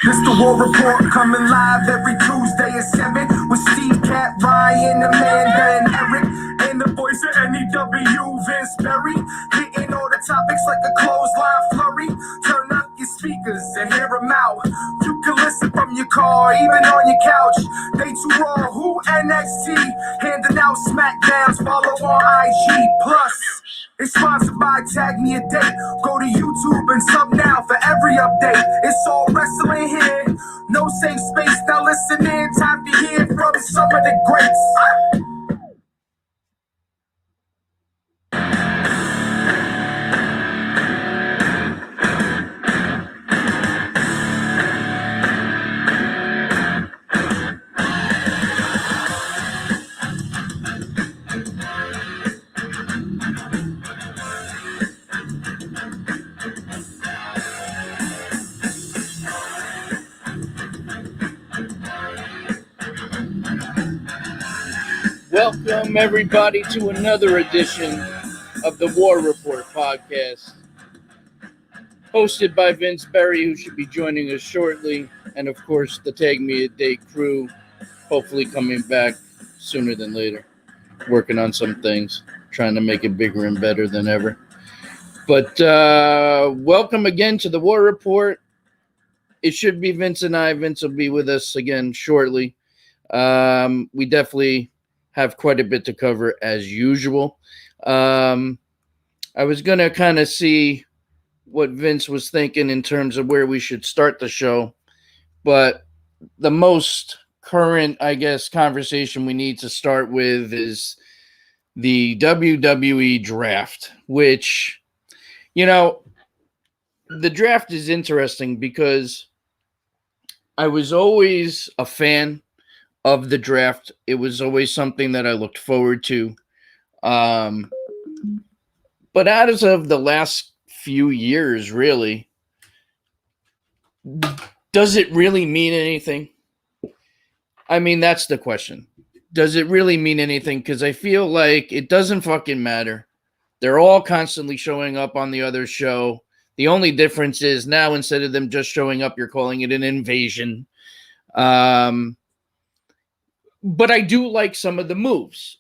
Mr. War Report coming live every Tuesday at 7 with Steve, Cat, Ryan, Amanda, and Eric. And the voice of NEW, Vince Berry. Hitting all the topics like a clothesline flurry. Turn up your speakers and hear them out. You can listen from your car, even on your couch. They too raw, who NXT? Handing out Smackdowns, follow on IG. Plus, it's sponsored by Tag Me a Date. Go to YouTube and sub now for every update. It's all wrestling here. No safe space. Now listen in. Time to hear from some of the greats. Welcome, everybody, to another edition of the War Report podcast, hosted by Vince Berry, who should be joining us shortly, and, of course, the Tag Me a Date crew, hopefully coming back sooner than later, working on some things, trying to make it bigger and better than ever. But welcome again to the War Report. It should be Vince and I. Vince will be with us again shortly. We definitely have quite a bit to cover as usual. I was going to kind of see what Vince was thinking in terms of where we should start the show. But the most current, I guess, conversation we need to start with is the WWE draft, which, you know, the draft is interesting because I was always a fan of the draft. It was always something that I looked forward to. But as of the last few years, really, does it really mean anything? I mean, that's the question. Does it really mean anything? Because I feel like it doesn't fucking matter. They're all constantly showing up on the other show. The only difference is now, instead of them just showing up, you're calling it an invasion. But I do like some of the moves.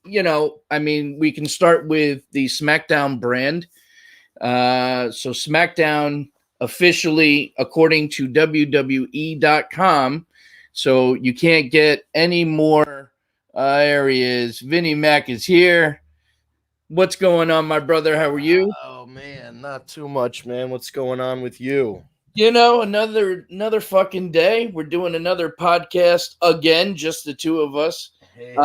You know, I mean, we can start with the Smackdown brand. So Smackdown officially, according to WWE.com, so you can't get any more areas. Vinnie Mac is here. What's going on, my brother? How are you? Oh, man, not too much, man. What's going on with you? You know, another fucking day. We're doing another podcast again, just the two of us. Hey.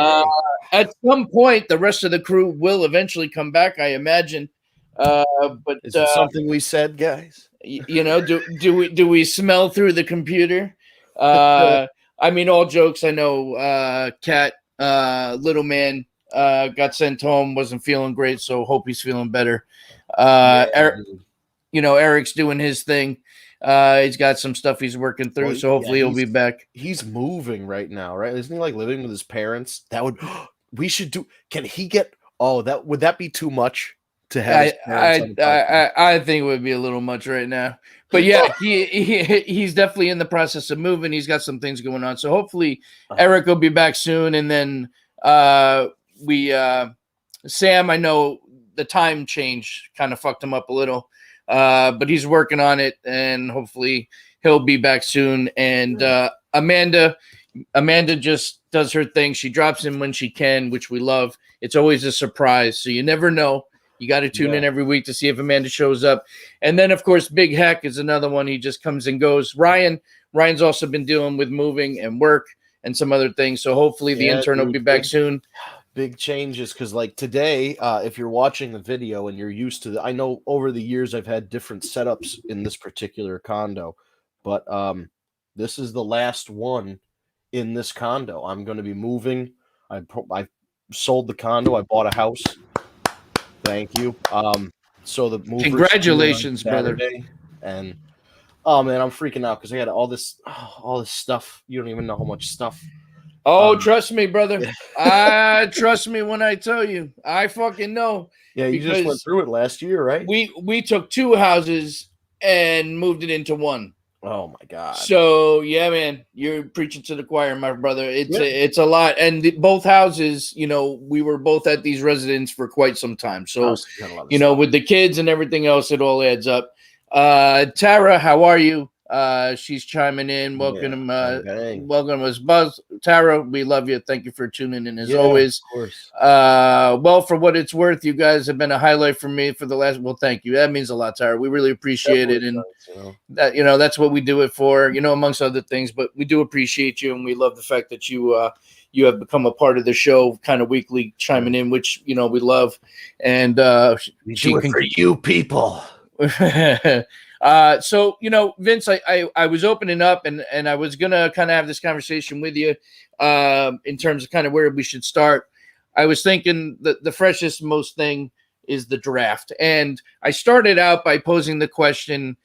At some point, the rest of the crew will eventually come back, I imagine. But is it something we said, guys? You know, do we smell through the computer? I mean, all jokes. I know, Cat, little man, got sent home, wasn't feeling great, so hope he's feeling better. You know, Eric's doing his thing. He's got some stuff he's working through, so hopefully he'll be back. He's moving right now, right? Isn't he like living with his parents? That would we should do. Can he get? Oh, would that be too much to have? I think it would be a little much right now, but yeah, he's definitely in the process of moving. He's got some things going on, so hopefully Eric will be back soon, and then Sam. I know the time change kind of fucked him up a little. But he's working on it, and hopefully he'll be back soon. And Amanda just does her thing. She drops in when she can, which we love. It's always a surprise, so you never know. You got to tune in every week to see if Amanda shows up. And then, of course, Big Heck is another one. He just comes and goes. Ryan's also been dealing with moving and work and some other things, so hopefully the intern will be back soon. Big changes, because like today, if you're watching the video and you're used to I know over the years I've had different setups in this particular condo, but this is the last one in this condo. I'm going to be moving. I sold the condo. I bought a house. Thank you. So the movers, congratulations, brother. And oh man, I'm freaking out because I had all this stuff. You don't even know how much stuff Oh, trust me, brother. Trust me when I tell you. I fucking know. Yeah, you just went through it last year, right? We took 2 houses and moved it into 1. Oh my God. So yeah, man, you're preaching to the choir, my brother. It's a lot, and both houses, we were both at these residents for quite some time. So with the kids and everything else, it all adds up. Tara, how are you? She's chiming in. Welcome, welcome us, Buzz. Tara, we love you. Thank you for tuning in as always. Of course. Well, for what it's worth, you guys have been a highlight for me for the last. Well, thank you. That means a lot, Tara. We really appreciate it, and that that's what we do it for. Amongst other things, but we do appreciate you, and we love the fact that you have become a part of the show, kind of weekly chiming in, which we love, and we do it for you people. So Vince, I was opening up and I was gonna kind of have this conversation with you in terms of kind of where we should start. I was thinking that the freshest most thing is the draft, and I started out by posing the question,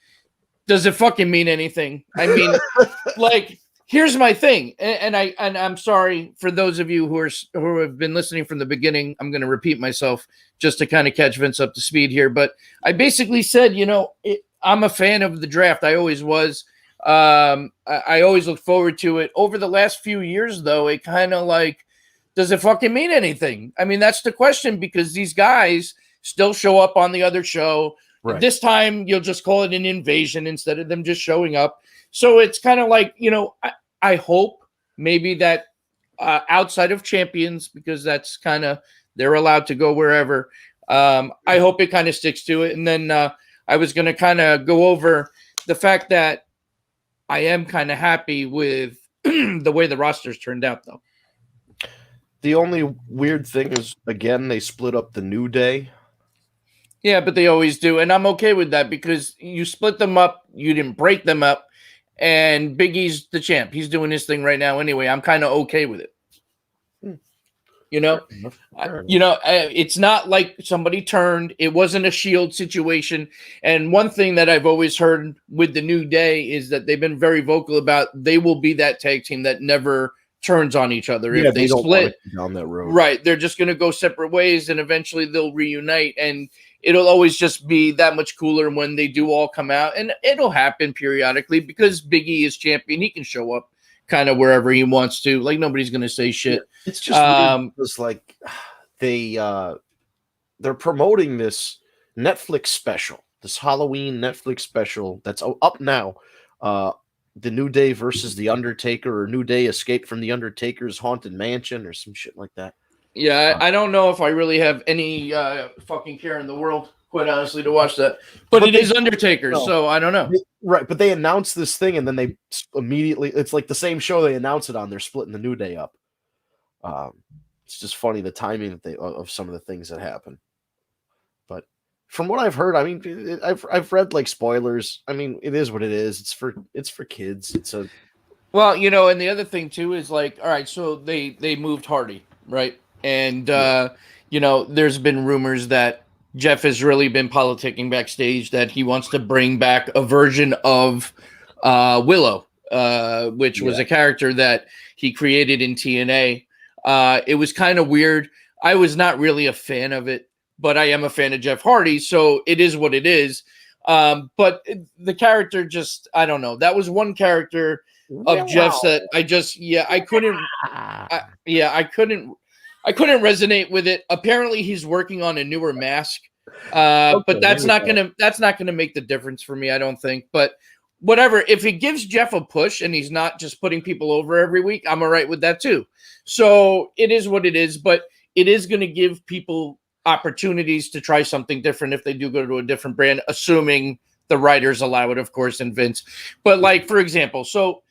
does it fucking mean anything? I mean, like, here's my thing, and I'm sorry for those of you who have been listening from the beginning. I'm going to repeat myself just to kind of catch Vince up to speed here, but I basically said, I'm a fan of the draft. I always was. I always look forward to it. Over the last few years, though, it kind of like, does it fucking mean anything? I mean, that's the question, because these guys still show up on the other show. Right. This time, you'll just call it an invasion instead of them just showing up. So it's kind of like, I hope maybe that outside of champions, because that's kind of, they're allowed to go wherever. I hope it kind of sticks to it. And then I was going to kind of go over the fact that I am kind of happy with the way the roster's turned out, though. The only weird thing is, again, they split up the New Day. Yeah, but they always do. And I'm okay with that, because you split them up. You didn't break them up. And Big E's the champ. He's doing his thing right now anyway. I'm kind of okay with it. It's not like somebody turned. It wasn't a Shield situation. And one thing that I've always heard with the New Day is that they've been very vocal about they will be that tag team that never turns on each other. Yeah, if they split down that road. Right. They're just going to go separate ways, and eventually they'll reunite. And it'll always just be that much cooler when they do all come out. And it'll happen periodically, because Big E is champion. He can show up kind of wherever he wants to. Like, nobody's going to say shit. It's just weird. It's like they're promoting this Netflix special, this Halloween Netflix special that's up now. The New Day versus The Undertaker, or New Day escaped from The Undertaker's haunted mansion, or some shit like that. Yeah, I don't know if I really have any fucking care in the world, quite honestly, to watch that. But it is Undertaker, so I don't know. Right, but they announced this thing, and then they immediately, it's like the same show they announced it on, they're splitting the New Day up. It's just funny, the timing that of some of the things that happen. But from what I've heard, I mean, I've read like spoilers. I mean, it is what it is. It's for kids. Well, and the other thing too is like, all right, so they moved Hardy, right? And there's been rumors that Jeff has really been politicking backstage, that he wants to bring back a version of Willow, which was a character that he created in TNA. It was kind of weird. I was not really a fan of it, but I am a fan of Jeff Hardy, so it is what it is. But the character just, I don't know. That was one character of Jeff's that I just, I couldn't resonate with it. Apparently he's working on a newer mask. But that's not gonna make the difference for me, I don't think. But whatever, if it gives Jeff a push and he's not just putting people over every week, I'm all right with that too. So it is what it is, but it is going to give people opportunities to try something different if they do go to a different brand, assuming the writers allow it, of course, and Vince. But like, for example, so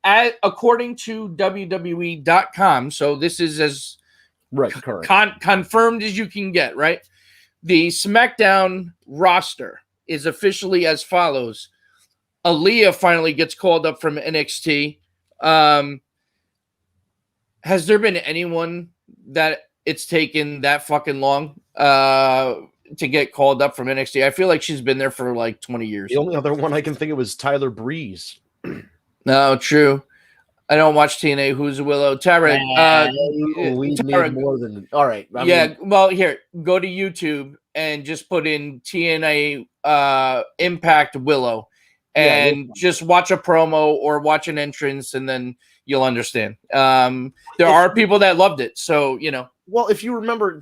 according to WWE.com, so this is as confirmed as you can get, right? The Smackdown roster is officially as follows. Aaliyah finally gets called up from NXT. Has there been anyone that it's taken that fucking long to get called up from NXT? I feel like she's been there for like 20 years. The only other one I can think of is Tyler Breeze. No, true. I don't watch TNA. Who's Willow? Tara. We Tara, need more than all right. Well, here, go to YouTube and just put in TNA Impact Willow, and just watch a promo or watch an entrance, and then you'll understand. There are people that loved it, so Well, if you remember,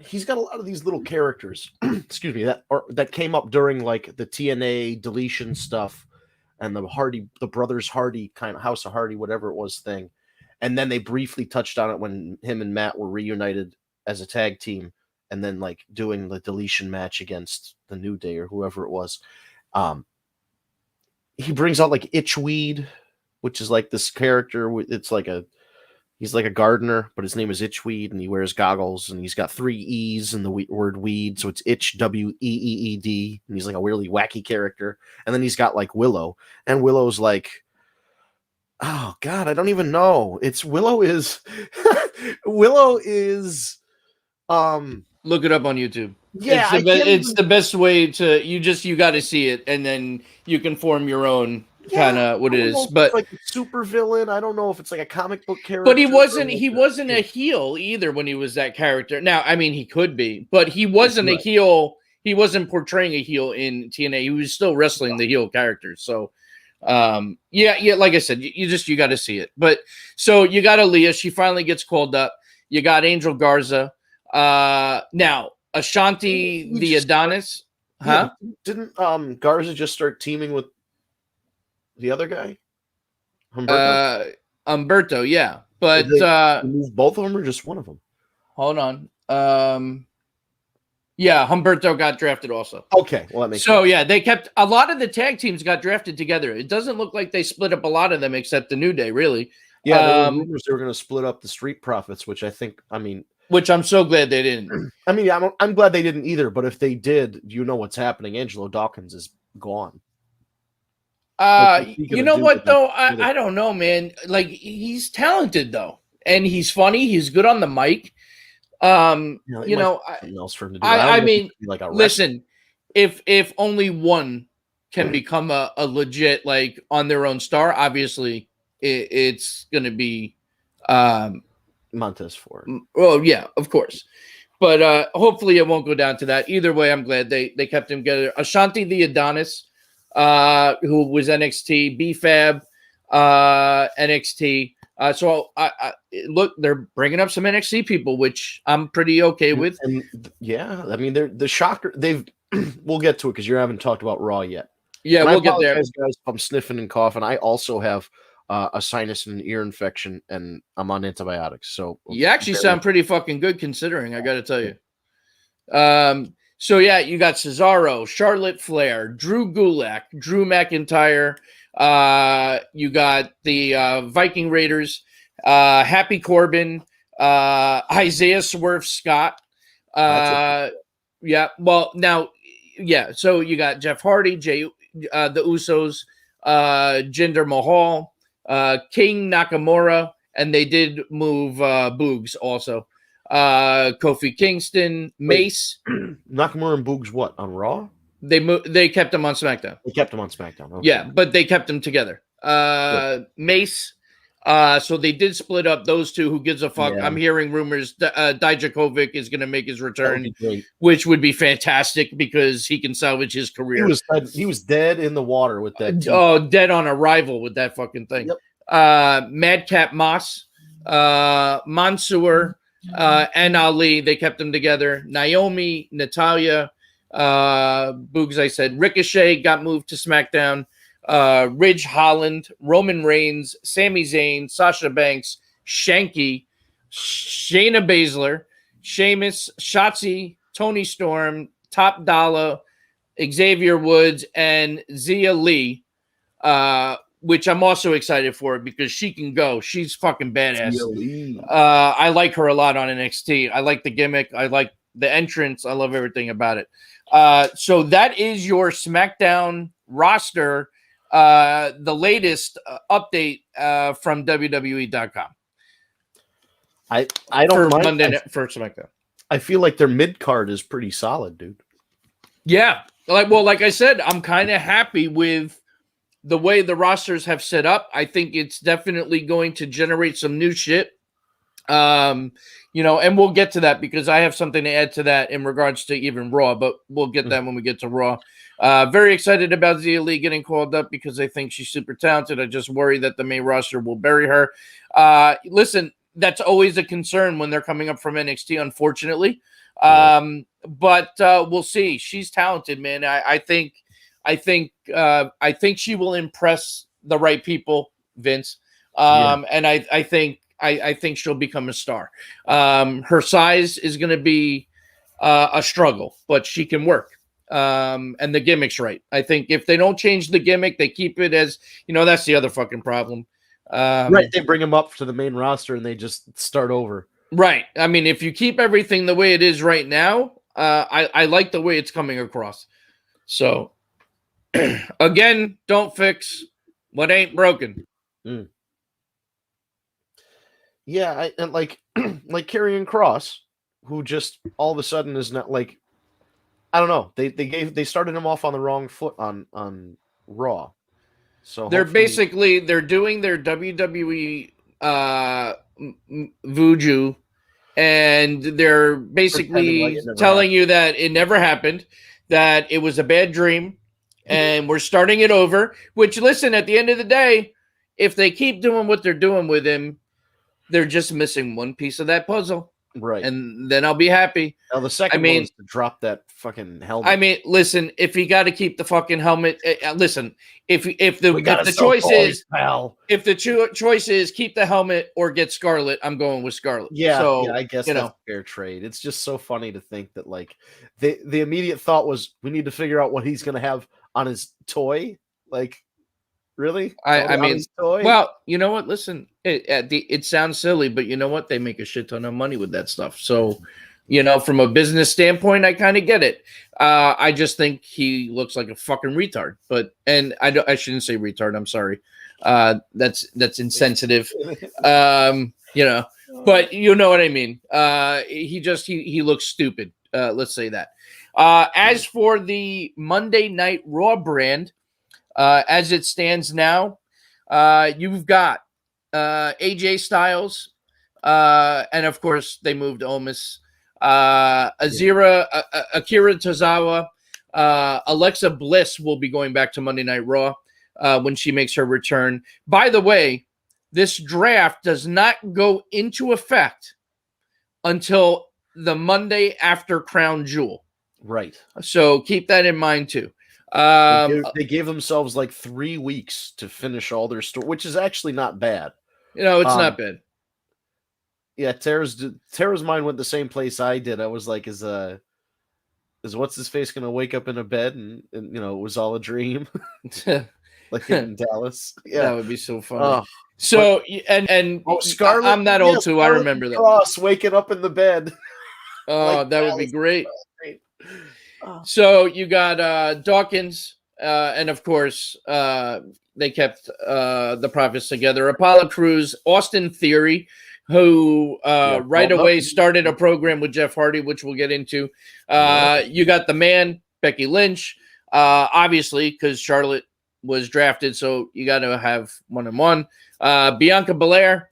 he's got a lot of these little characters, excuse me, that came up during like the TNA deletion stuff and the Brothers Hardy kind of House of Hardy, whatever it was thing. And then they briefly touched on it when him and Matt were reunited as a tag team and then like doing the deletion match against the New Day or whoever it was. He brings out like Itchweed, which is like this character. He's like a gardener, but his name is Itchweed, and he wears goggles, and he's got 3 E's in the word weed, so it's Itch, W-E-E-E-D, and he's like a really wacky character. And then he's got like Willow, and Willow's like, oh God, I don't even know. Willow is look it up on YouTube. Yeah, it's the best way to you got to see it, and then you can form your own kind of what it is. But like a super villain, I don't know if it's like a comic book character. But he wasn't a heel either when he was that character. Now, I mean, he could be, but he wasn't a heel. He wasn't portraying a heel in TNA. He was still wrestling the heel character. So, yeah. Like I said, you got to see it. But so you got Aaliyah. She finally gets called up. You got Angel Garza. Now Ashanti the Adonis. Huh? Didn't Garza just start teaming with the other guy? Humberto, yeah. But move both of them or just one of them? Hold on. Yeah, Humberto got drafted also. Okay, well that makes sense. Yeah, they kept a lot of the tag teams got drafted together. It doesn't look like they split up a lot of them except the New Day, really. Yeah, there were rumors they were going to split up the Street Profits, which which I'm so glad they didn't. I mean, I'm glad they didn't either. But if they did, you know what's happening. Angelo Dawkins is gone. You know what though? I don't know, man. Like he's talented though, and he's funny. He's good on the mic. Else for him to do. I mean, listen, if only one can become a legit like on their own star, obviously it's going to be Montez Ford. Oh yeah, of course. But hopefully it won't go down to that. Either way, I'm glad they kept him together. Ashanti the Adonis, who was NXT, B-Fab, NXT. So I look, they're bringing up some NXT people, which I'm pretty okay with. And yeah, I mean, they're the shocker. We'll get to it because you haven't talked about Raw yet. Yeah, we'll get there. Guys, if I'm sniffing and coughing. I also have a sinus and ear infection, and I'm on antibiotics. So you actually sound pretty fucking good considering, I got to tell you. So yeah, you got Cesaro, Charlotte Flair, Drew Gulak, Drew McIntyre. You got the Viking Raiders, Happy Corbin, Isaiah Swerve Scott. Yeah. Well, now, yeah. So you got Jeff Hardy, the Usos, Jinder Mahal, King Nakamura, and they did move Boogs also. Kofi Kingston, Mace. Nakamura and Boogs what on Raw? They kept him on SmackDown. They kept him on SmackDown. Okay. Yeah, but they kept them together. Mace. So they did split up those two. Who gives a fuck? Yeah. I'm hearing rumors Dijakovic is going to make his return, which would be fantastic because he can salvage his career. He was dead in the water with that. Dead on arrival with that fucking thing. Yep. Madcap Moss, Mansoor, and Ali. They kept them together. Naomi, Natalia, Boogs. I said Ricochet got moved to SmackDown. Ridge Holland, Roman Reigns, Sami Zayn, Sasha Banks, Shanky, Shayna Baszler, Sheamus, Shotzi, Tony Storm, Top Dollar, Xavier Woods, and Zia Lee, which I'm also excited for because she can go. She's fucking badass. I like her a lot on NXT. I like the gimmick. I like the entrance. I love everything about it. So that is your SmackDown roster. The latest update from WWE.com. I don't mind. Monday night for SmackDown. I feel like their mid card is pretty solid, dude. Yeah, like I said, I'm kind of happy with the way the rosters have set up, I think it's definitely going to generate some new shit. And we'll get to that because I have something to add to that in regards to even Raw, but we'll get that when we get to Raw. Very excited about Zia Lee getting called up because I think she's super talented. I just worry that the main roster will bury her. Listen, that's always a concern when they're coming up from NXT, unfortunately. But we'll see. She's talented, man. I think she will impress the right people, Vince. And I think she'll become a star. Her size is going to be a struggle, but she can work. And the gimmick's right. I think if they don't change the gimmick, they keep it as, that's the other fucking problem. Right. They bring them up to the main roster and they just start over. Right. I mean, if you keep everything the way it is right now, I like the way it's coming across. So, again, don't fix what ain't broken. Yeah, and like Karrion Kross, who just all of a sudden is not like, I don't know. They started him off on the wrong foot on Raw. So they're doing their WWE voodoo, and they're basically telling you that it never happened, that it was a bad dream, and we're starting it over. Which, listen, at the end of the day, if they keep doing what they're doing with him, they're just missing one piece of that puzzle. Right. And then I'll be happy. Now, the second one is to drop that fucking helmet. I mean, listen, if you got to keep the fucking helmet, listen, if the choice is keep the helmet or get Scarlett, I'm going with Scarlett. Yeah, I guess that's a fair trade. It's just so funny to think that like the immediate thought was we need to figure out what he's going to have on his toy. Like, really? I mean, well, you know what? Listen, it sounds silly, but you know what? They make a shit ton of money with that stuff. So, from a business standpoint, I kind of get it. I just think he looks like a fucking retard. And I shouldn't say retard. I'm sorry. That's insensitive. But you know what I mean. He looks stupid. Let's say that. As for the Monday Night Raw brand, as it stands now, you've got AJ Styles, and of course they moved Omos, Akira Tozawa, Alexa Bliss will be going back to Monday Night Raw when she makes her return. By the way, this draft does not go into effect until the Monday after Crown Jewel. Right. So keep that in mind too. They gave themselves like 3 weeks to finish all their story, which is actually not bad. It's not bad. Yeah, Tara's mind went the same place I did. I was like, is what's his face gonna wake up in a bed and it was all a dream, like in Dallas? Yeah, that would be so funny. Scarlett, I'm that old too. I remember that. Cross waking up in the bed. Oh, that would be great. So you got Dawkins, and of course, they kept the Profits together. Apollo Crews, Austin Theory, who right away started a program with Jeff Hardy, which we'll get into. You got the man, Becky Lynch, obviously, because Charlotte was drafted, so you got to have 1-on-1. Bianca Belair,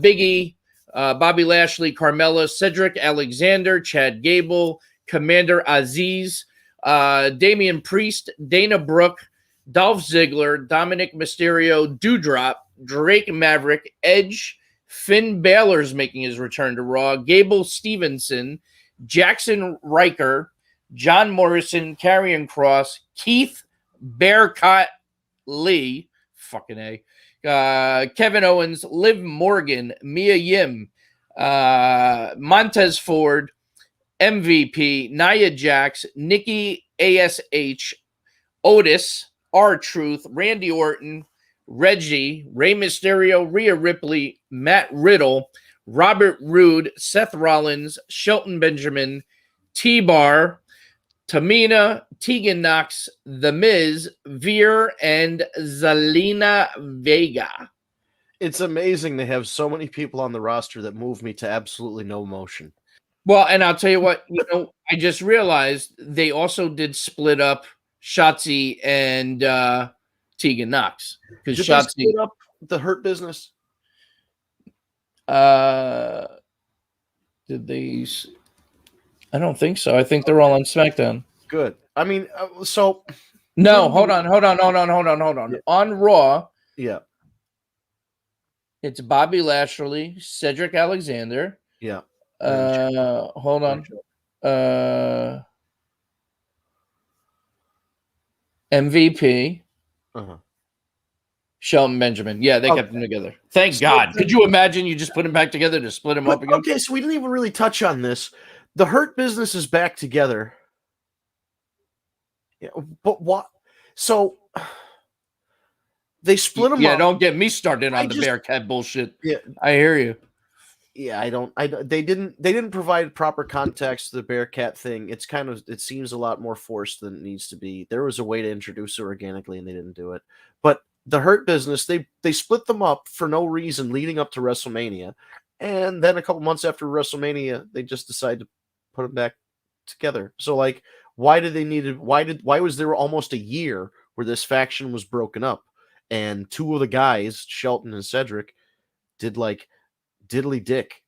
Big E, Bobby Lashley, Carmella, Cedric Alexander, Chad Gable, Commander Aziz, Damian Priest, Dana Brooke, Dolph Ziggler, Dominic Mysterio, Doudrop, Drake Maverick, Edge, Finn Balor's making his return to Raw, Gable Stevenson, Jackson Riker, John Morrison, Karrion Kross, Keith Bearcat Lee, fucking A, Kevin Owens, Liv Morgan, Mia Yim, Montez Ford, MVP, Nia Jax, Nikki ASH, Otis, R-Truth, Randy Orton, Reggie, Rey Mysterio, Rhea Ripley, Matt Riddle, Robert Roode, Seth Rollins, Shelton Benjamin, T-Bar, Tamina, Tegan Knox, The Miz, Veer, and Zelina Vega. It's amazing to have so many people on the roster that move me to absolutely no emotion. Well, and I'll tell you what, I just realized they also did split up Shotzi and Tegan Knox because Did they Shotzi. split up the Hurt Business? Did they? I don't think so. I think they're all on SmackDown. Good. I mean, so No, really, hold on. Yeah. On Raw, yeah, it's Bobby Lashley, Cedric Alexander. yeah. Hold on. MVP. Uh-huh. Shelton Benjamin. Yeah, they kept them together. Thank God. Could you imagine you just put them back together to split them up again? Okay, so we didn't even really touch on this. The Hurt Business is back together. Yeah, but what? So they split them up. Yeah, don't get me started on the Bearcat bullshit. Yeah, I hear you. Yeah, they didn't provide proper context to the Bearcat thing. It seems a lot more forced than it needs to be. There was a way to introduce it organically and they didn't do it. But the Hurt Business, they split them up for no reason leading up to WrestleMania. And then a couple months after WrestleMania, they just decided to put them back together. So like, why was there almost a year where this faction was broken up and two of the guys, Shelton and Cedric, did like diddly dick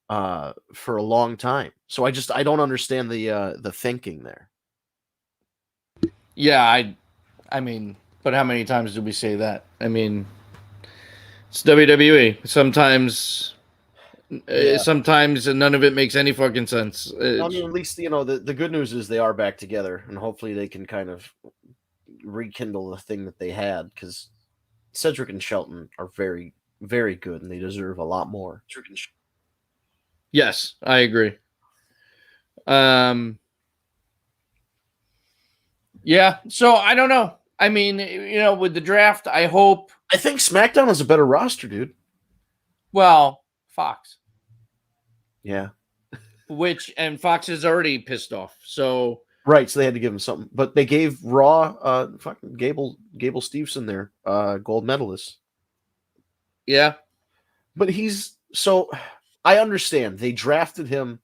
for a long time. So I don't understand the thinking there. Yeah, I mean, but how many times do we say that? I mean, it's WWE. Sometimes none of it makes any fucking sense. I mean, at least the good news is they are back together, and hopefully they can kind of rekindle the thing that they had, because Cedric and Shelton are very, very good, and they deserve a lot more. Yes, I agree. Yeah, so I don't know. I mean, with the draft, I think SmackDown has a better roster, dude. Well, Fox. Yeah. And Fox is already pissed off. So right, so they had to give him something. But they gave Raw fucking Gable Steveson there, gold medalist. Yeah. But I understand they drafted him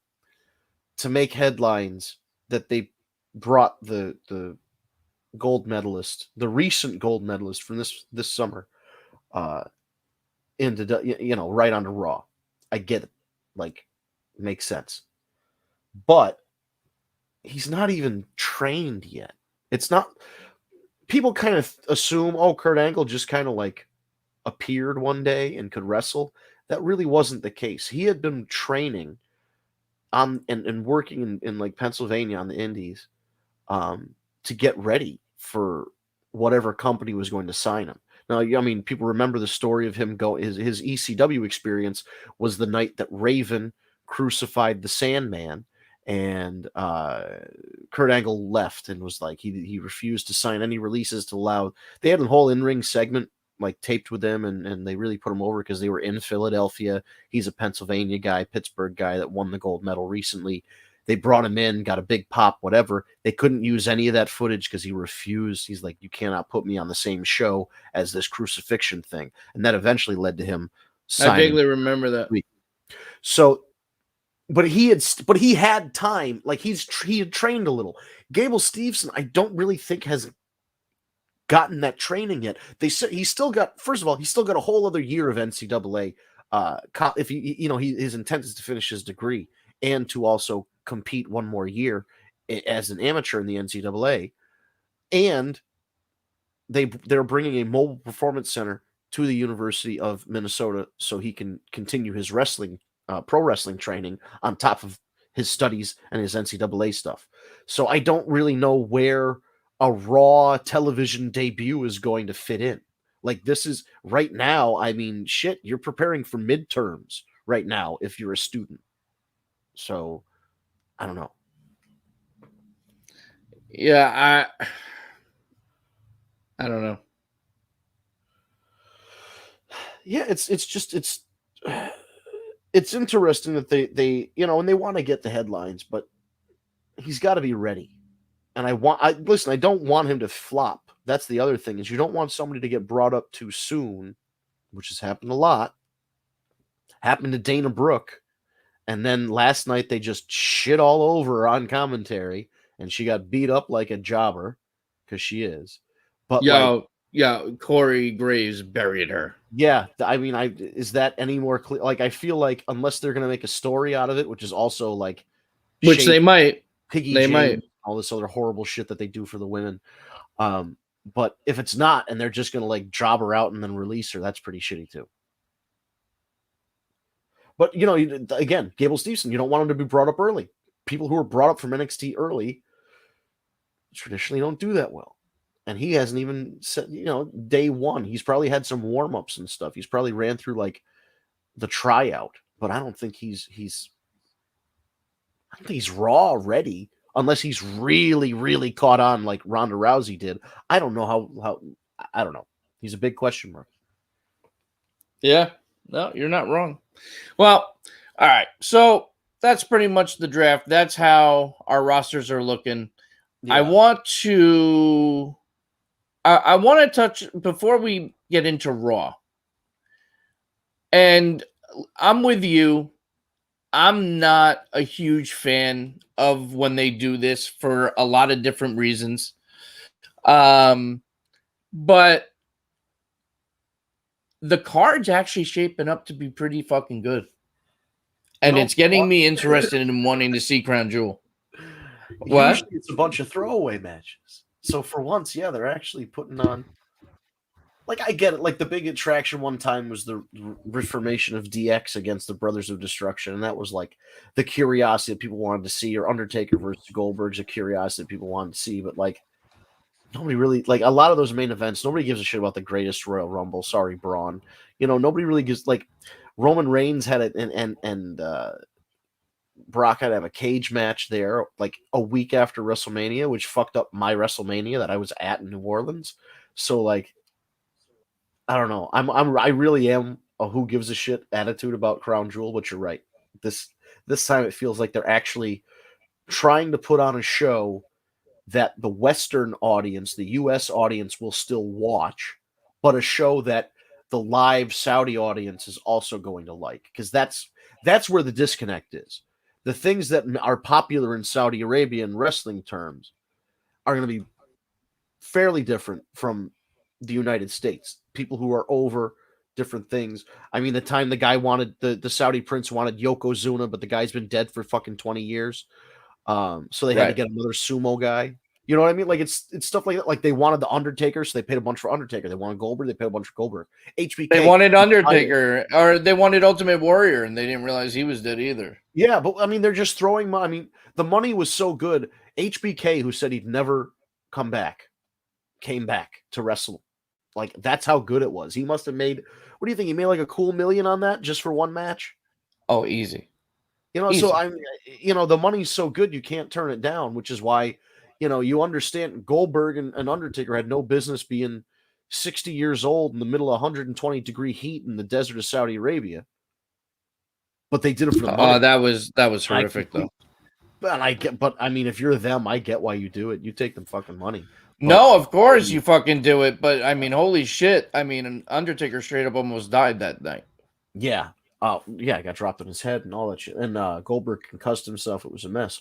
to make headlines, that they brought the gold medalist, the recent gold medalist from this summer, into right onto Raw. I get it, like, makes sense, but he's not even trained yet. It's not. People kind of assume, Kurt Angle just kind of like appeared one day and could wrestle. That really wasn't the case. He had been training and working in like Pennsylvania on the indies to get ready for whatever company was going to sign him. Now, I mean, people remember the story of him his ECW experience was the night that Raven crucified the Sandman, and Kurt Angle left and was like, he refused to sign any releases to allow. They had a whole in-ring segment like taped with them, and they really put him over because they were in Philadelphia. He's a Pennsylvania guy, Pittsburgh guy that won the gold medal recently. They brought him in, got a big pop, whatever. They couldn't use any of that footage because he refused. He's like, you cannot put me on the same show as this crucifixion thing. And that eventually led to him signing. I vaguely remember that. So, but he had time. Like he had trained a little. Gable Steveson, I don't really think has gotten that training yet. They said he's still got a whole other year of NCAA. If his intent is to finish his degree and to also compete one more year as an amateur in the NCAA, and they're bringing a mobile performance center to the University of Minnesota so he can continue his pro wrestling training on top of his studies and his NCAA stuff. So I don't really know where a Raw television debut is going to fit in. Like, this is right now, I mean, shit, you're preparing for midterms right now if you're a student. So I don't know. Yeah, I don't know. Yeah, it's interesting that they and they want to get the headlines, but he's got to be ready. And I don't want him to flop. That's the other thing, is you don't want somebody to get brought up too soon, which has happened a lot. Happened to Dana Brooke. And then last night they just shit all over her on commentary, and she got beat up like a jobber, because she is. But Corey Graves buried her. Yeah, I mean, is that any more clear? Like, I feel like unless they're gonna make a story out of it, which is also like, Which they might. Piggy They James, might. all this other horrible shit that they do for the women. But if it's not, and they're just gonna like job her out and then release her, that's pretty shitty too. But again, Gable Steveson, you don't want him to be brought up early. People who are brought up from NXT early traditionally don't do that well. And he hasn't even said, day one. He's probably had some warm-ups and stuff. He's probably ran through like the tryout, but I don't think he's raw ready unless he's really, really caught on like Ronda Rousey did. I don't know how I don't know. He's a big question mark. Yeah, no, you're not wrong. Well, all right. So that's pretty much the draft. That's how our rosters are looking. Yeah. I want to touch before we get into Raw. And I'm with you. I'm not a huge fan of when they do this for a lot of different reasons. But the card's actually shaping up to be pretty fucking good. And it's getting me interested in wanting to see Crown Jewel. What? Usually it's a bunch of throwaway matches. So for once, yeah, they're actually putting on. Like, I get it. Like, the big attraction one time was the reformation of DX against the Brothers of Destruction. And that was like the curiosity that people wanted to see, or Undertaker versus Goldberg's a curiosity that people wanted to see. But like, nobody really, like, a lot of those main events, nobody gives a shit about the greatest Royal Rumble. Sorry, Braun. Nobody really gives, like, Roman Reigns had it, and Brock had to have a cage match there like a week after WrestleMania, which fucked up my WrestleMania that I was at in New Orleans. So like, I don't know. I really am a who gives a shit attitude about Crown Jewel, but you're right. This time it feels like they're actually trying to put on a show that the Western audience, the US audience, will still watch, but a show that the live Saudi audience is also going to like, because that's where the disconnect is. The things that are popular in Saudi Arabia in wrestling terms are going to be fairly different from the United States. People who are over different things. I mean, the time the guy wanted, the Saudi prince wanted Yokozuna, but the guy's been dead for fucking 20 years. So they had to get another sumo guy. You know what I mean? Like, it's stuff like that. Like, they wanted the Undertaker, so they paid a bunch for Undertaker. They wanted Goldberg, they paid a bunch for Goldberg. HBK. They wanted Undertaker, or they wanted Ultimate Warrior, and they didn't realize he was dead either. Yeah, but I mean, they're just throwing money. I mean, the money was so good. HBK, who said he'd never come back, came back to wrestle. Like, that's how good it was. He must have made, what do you think? He made like a cool $1 million on that just for one match? Oh, easy. Easy. So the money's so good you can't turn it down, which is why, you understand Goldberg and Undertaker had no business being 60 years old in the middle of 120-degree heat in the desert of Saudi Arabia. But they did it for the money. Oh, that was horrific, though. But I mean, if you're them, I get why you do it. You take them fucking money. But, no, of course you fucking do it. But I mean, holy shit! I mean, Undertaker straight up almost died that night. Yeah. Yeah, got dropped on his head and all that shit. And Goldberg concussed himself. It was a mess.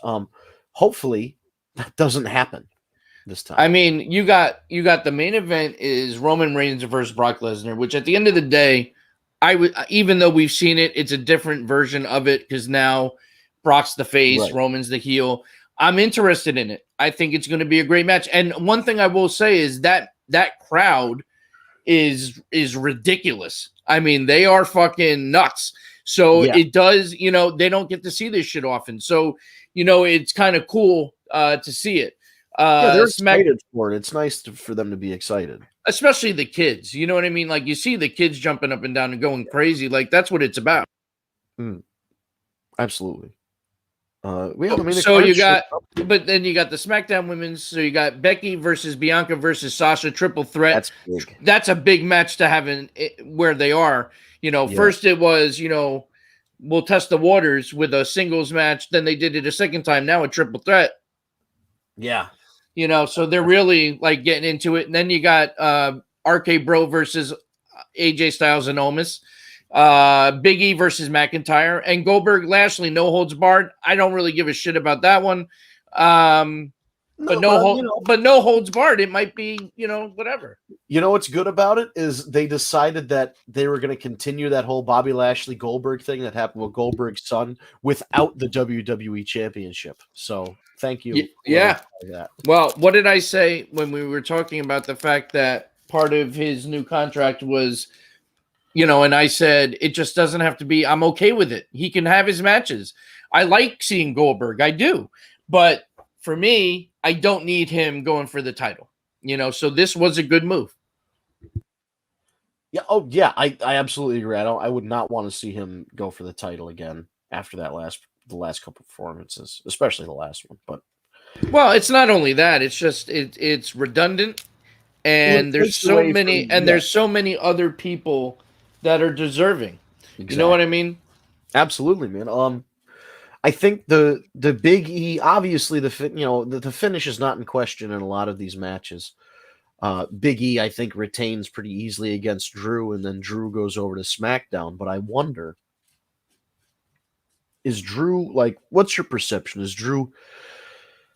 Hopefully that doesn't happen this time. I mean, you got the main event is Roman Reigns versus Brock Lesnar, which at the end of the day, even though we've seen it, it's a different version of it because now Brock's the face, right. Roman's the heel. I'm interested in it. I think it's going to be a great match. And one thing I will say is that crowd is ridiculous. I mean, they are fucking nuts. So It does, they don't get to see this shit often. So, it's kind of cool to see it. They're excited for it. It's nice for them to be excited. Especially the kids. You know what I mean? Like, you see the kids jumping up and down and going crazy. Like, that's what it's about. Absolutely. But then you got the SmackDown Women's. So you got Becky versus Bianca versus Sasha, triple threat. That's big. That's a big match to have where they are. First it was, we'll test the waters with a singles match. Then they did it a second time. Now a triple threat. Yeah. So they're really like getting into it. And then you got RK Bro versus AJ Styles and Omos. Big E versus McIntyre, and Goldberg Lashley, no holds barred. I don't really give a shit about that one. but No, well, but no holds barred. It might be, whatever. You know what's good about it is they decided that they were going to continue that whole Bobby Lashley Goldberg thing that happened with Goldberg's son without the WWE Championship. So thank you. Yeah. For that. Well, what did I say when we were talking about the fact that part of his new contract was, and I said it just doesn't have to be. I'm okay with it. He can have his matches. I like seeing Goldberg. I do, but for me, I don't need him going for the title. So this was a good move. Yeah. Oh, yeah. I absolutely agree. I would not want to see him go for the title again after the last couple performances, especially the last one. But it's not only that; it's just it's redundant, and there's so many, there's so many other people that are deserving. Exactly. You know what I mean? Absolutely, man. I think the Big E, obviously the finish is not in question in a lot of these matches. Big E, I think, retains pretty easily against Drew, and then Drew goes over to SmackDown. But I wonder, is Drew, what's your perception? Is Drew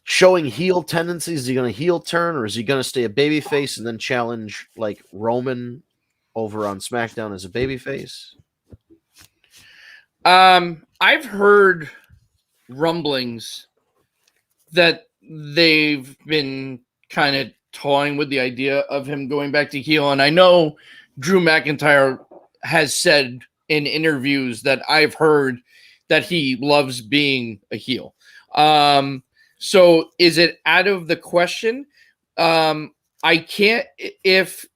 showing heel tendencies? Is he going to heel turn, or is he going to stay a babyface and then challenge, Roman over on SmackDown as a babyface? I've heard rumblings that they've been kind of toying with the idea of him going back to heel. And I know Drew McIntyre has said in interviews that I've heard that he loves being a heel. So is it out of the question? I can't, if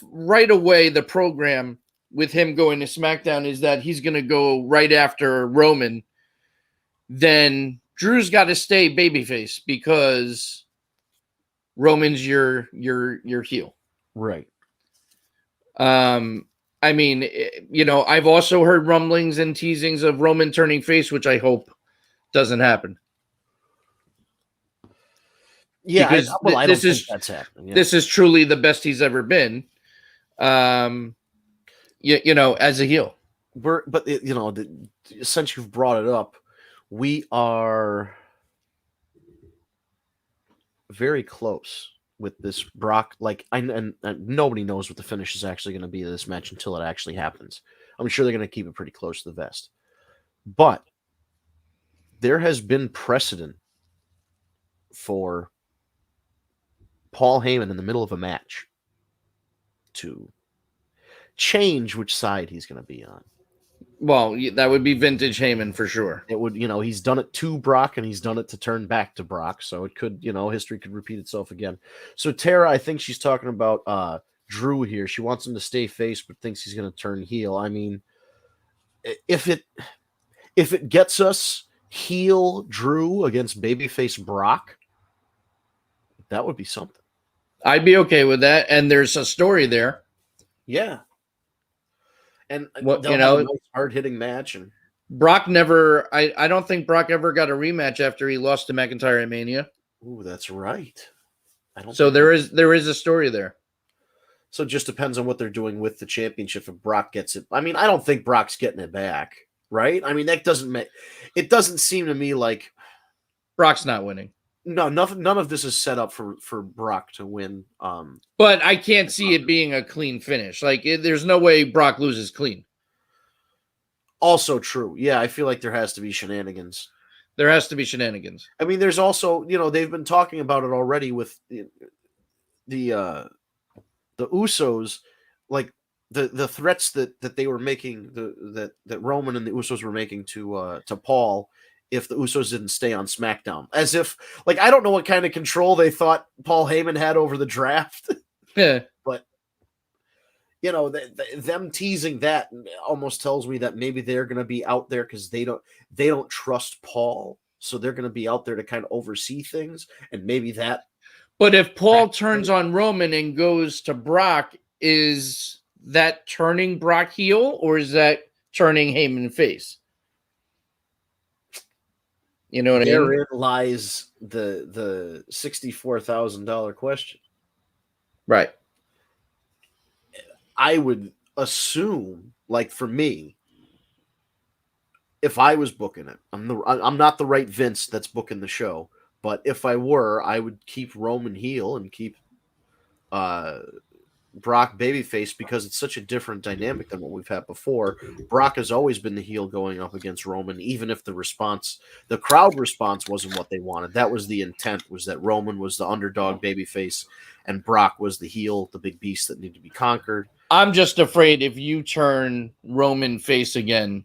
right away the program with him going to SmackDown is that he's going to go right after Roman, then Drew's got to stay babyface because Roman's your heel. Right. I mean, I've also heard rumblings and teasings of Roman turning face, which I hope doesn't happen. Yeah, because I don't think that's happening. Yeah. This is truly the best he's ever been. As a heel. Since you've brought it up, we are very close with this Brock. And nobody knows what the finish is actually going to be of this match until it actually happens. I'm sure they're going to keep it pretty close to the vest. But there has been precedent for Paul Heyman in the middle of a match to change which side he's going to be on. Well, that would be vintage Heyman for sure. It would, he's done it to Brock and he's done it to turn back to Brock. So it could, history could repeat itself again. So Tara, I think she's talking about Drew here. She wants him to stay face, but thinks he's going to turn heel. I mean, if it gets us heel Drew against babyface Brock, that would be something. I'd be okay with that. And there's a story there. Yeah. And what a nice hard-hitting match. And Brock never, I don't think Brock ever got a rematch after he lost to McIntyre at Mania. Ooh, that's right. There is a story there. So it just depends on what they're doing with the championship if Brock gets it. I mean, I don't think Brock's getting it back, right? I mean, it doesn't seem to me like Brock's not winning. No, none of this is set up for Brock to win. But I can't see it being a clean finish. There's no way Brock loses clean. Also true. Yeah, I feel like there has to be shenanigans. There has to be shenanigans. I mean, there's also, they've been talking about it already with the Usos, like the threats that they were making, that Roman and the Usos were making to Paul if the Usos didn't stay on SmackDown. As if, I don't know what kind of control they thought Paul Heyman had over the draft. Yeah. But, them teasing that almost tells me that maybe they're going to be out there because they don't trust Paul. So they're going to be out there to kind of oversee things. And maybe that. But if Paul turns on Roman and goes to Brock, is that turning Brock heel or is that turning Heyman face? You know what I mean? Therein lies the $64,000 question. Right. I would assume, for me, if I was booking it, I'm not the right Vince that's booking the show, But if I were, I would keep Roman heel and keep Brock babyface because it's such a different dynamic than what we've had before. Brock has always been the heel going up against Roman, even if the crowd response wasn't what they wanted. That was the intent, was that Roman was the underdog babyface and Brock was the heel, the big beast that needed to be conquered. I'm just afraid if you turn Roman face again,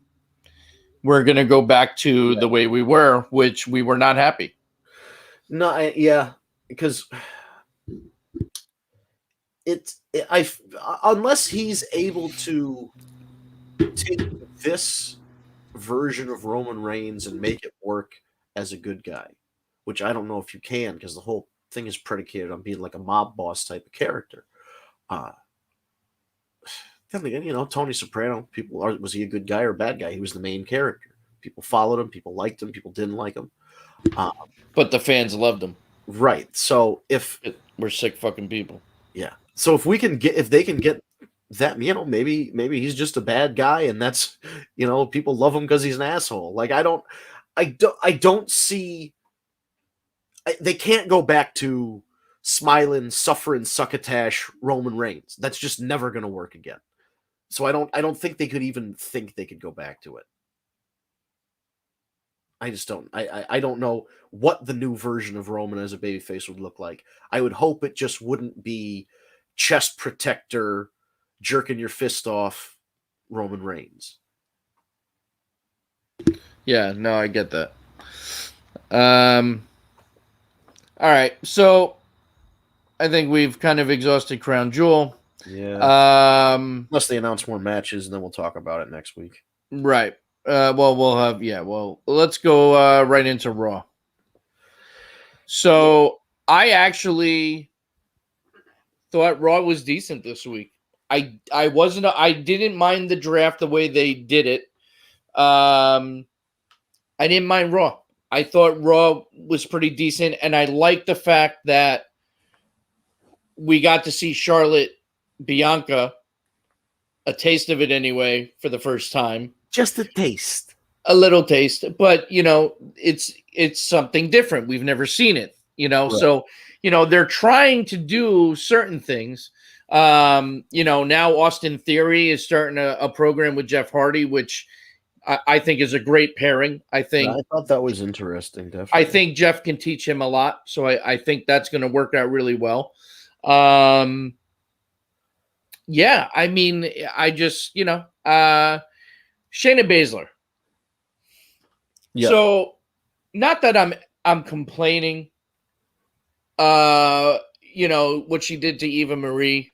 we're going to go back to the way we were, which we were not happy. No, because unless he's able to take this version of Roman Reigns and make it work as a good guy, which I don't know if you can, because the whole thing is predicated on being like a mob boss type of character. Then again, Tony Soprano, was he a good guy or a bad guy? He was the main character. People followed him, people liked him, people didn't like him. But the fans loved him. Right. So we're sick fucking people. Yeah. So if they can get that, maybe he's just a bad guy, and that's, people love him because he's an asshole. Like I don't see. They can't go back to smiling, suffering, succotash Roman Reigns. That's just never going to work again. So I don't think they could even think they could go back to it. I just don't. I don't know what the new version of Roman as a babyface would look like. I would hope it just wouldn't be chest protector, jerking your fist off Roman Reigns. Yeah, no, I get that. All right, so I think we've kind of exhausted Crown Jewel. Yeah. Unless they announce more matches, and then we'll talk about it next week. Right. Let's go right into Raw. So I actually thought Raw was decent this week. I didn't mind the draft the way they did it. I didn't mind Raw. I thought Raw was pretty decent, and I liked the fact that we got to see Charlotte Bianca, a taste of it anyway, for the first time. Just a taste. A little taste, but it's something different. We've never seen it, right. So they're trying to do certain things. Now Austin Theory is starting a program with Jeff Hardy, which I think is a great pairing. I thought that was interesting. Definitely. I think Jeff can teach him a lot, so I think that's going to work out really well. Yeah, I mean, I just Shayna Baszler. Yeah. So, not that I'm complaining. What she did to Eva Marie.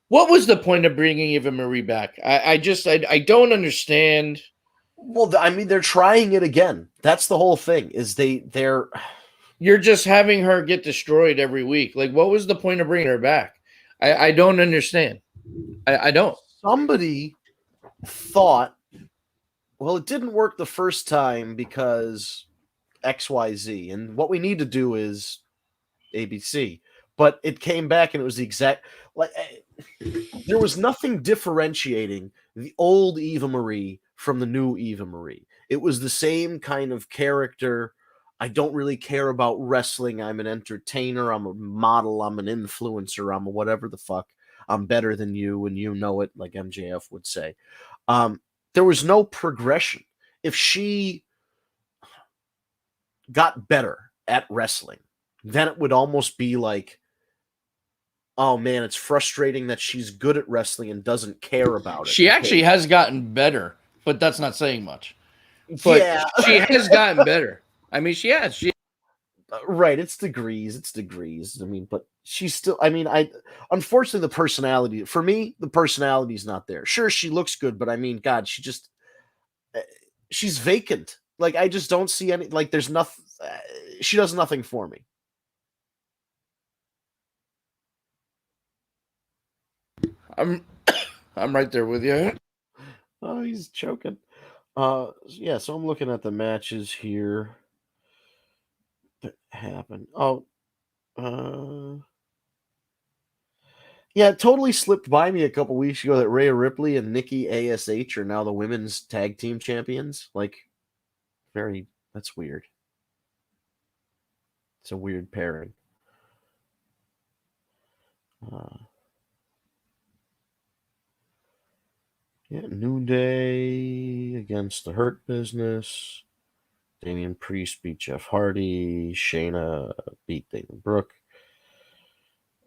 What was the point of bringing Eva Marie back? I don't understand. Well, I mean, they're trying it again. That's the whole thing. Is they're. You're just having her get destroyed every week. Like, what was the point of bringing her back? I don't understand. I don't. Somebody thought, well, it didn't work the first time because XYZ, and what we need to do is ABC. But it came back and it was the exact, there was nothing differentiating the old Eva Marie from the new Eva Marie. It was the same kind of character. I don't really care about wrestling. I'm an entertainer. I'm a model. I'm an influencer. I'm a whatever the fuck. I'm better than you, and you know it, like MJF would say. There was no progression. If she got better at wrestling, then it would almost be like, oh man, it's frustrating that she's good at wrestling and doesn't care about it. She actually has gotten better, but that's not saying much. But yeah. She has gotten better. I mean, she has. Right, it's degrees. I mean, but she's still. I mean, unfortunately the personality for me, the personality's not there. Sure, she looks good, but I mean, God, she's vacant. Like I just don't see any. Like there's nothing. She does nothing for me. I'm right there with you. Oh, he's choking. Yeah. So I'm looking at the matches here that happened. Yeah, it totally slipped by me a couple weeks ago that Rhea Ripley and Nikki ASH are now the women's tag team champions. Like, that's weird. It's a weird pairing. New Day against the Hurt Business. Damian Priest beat Jeff Hardy. Shayna beat Dana Brooke.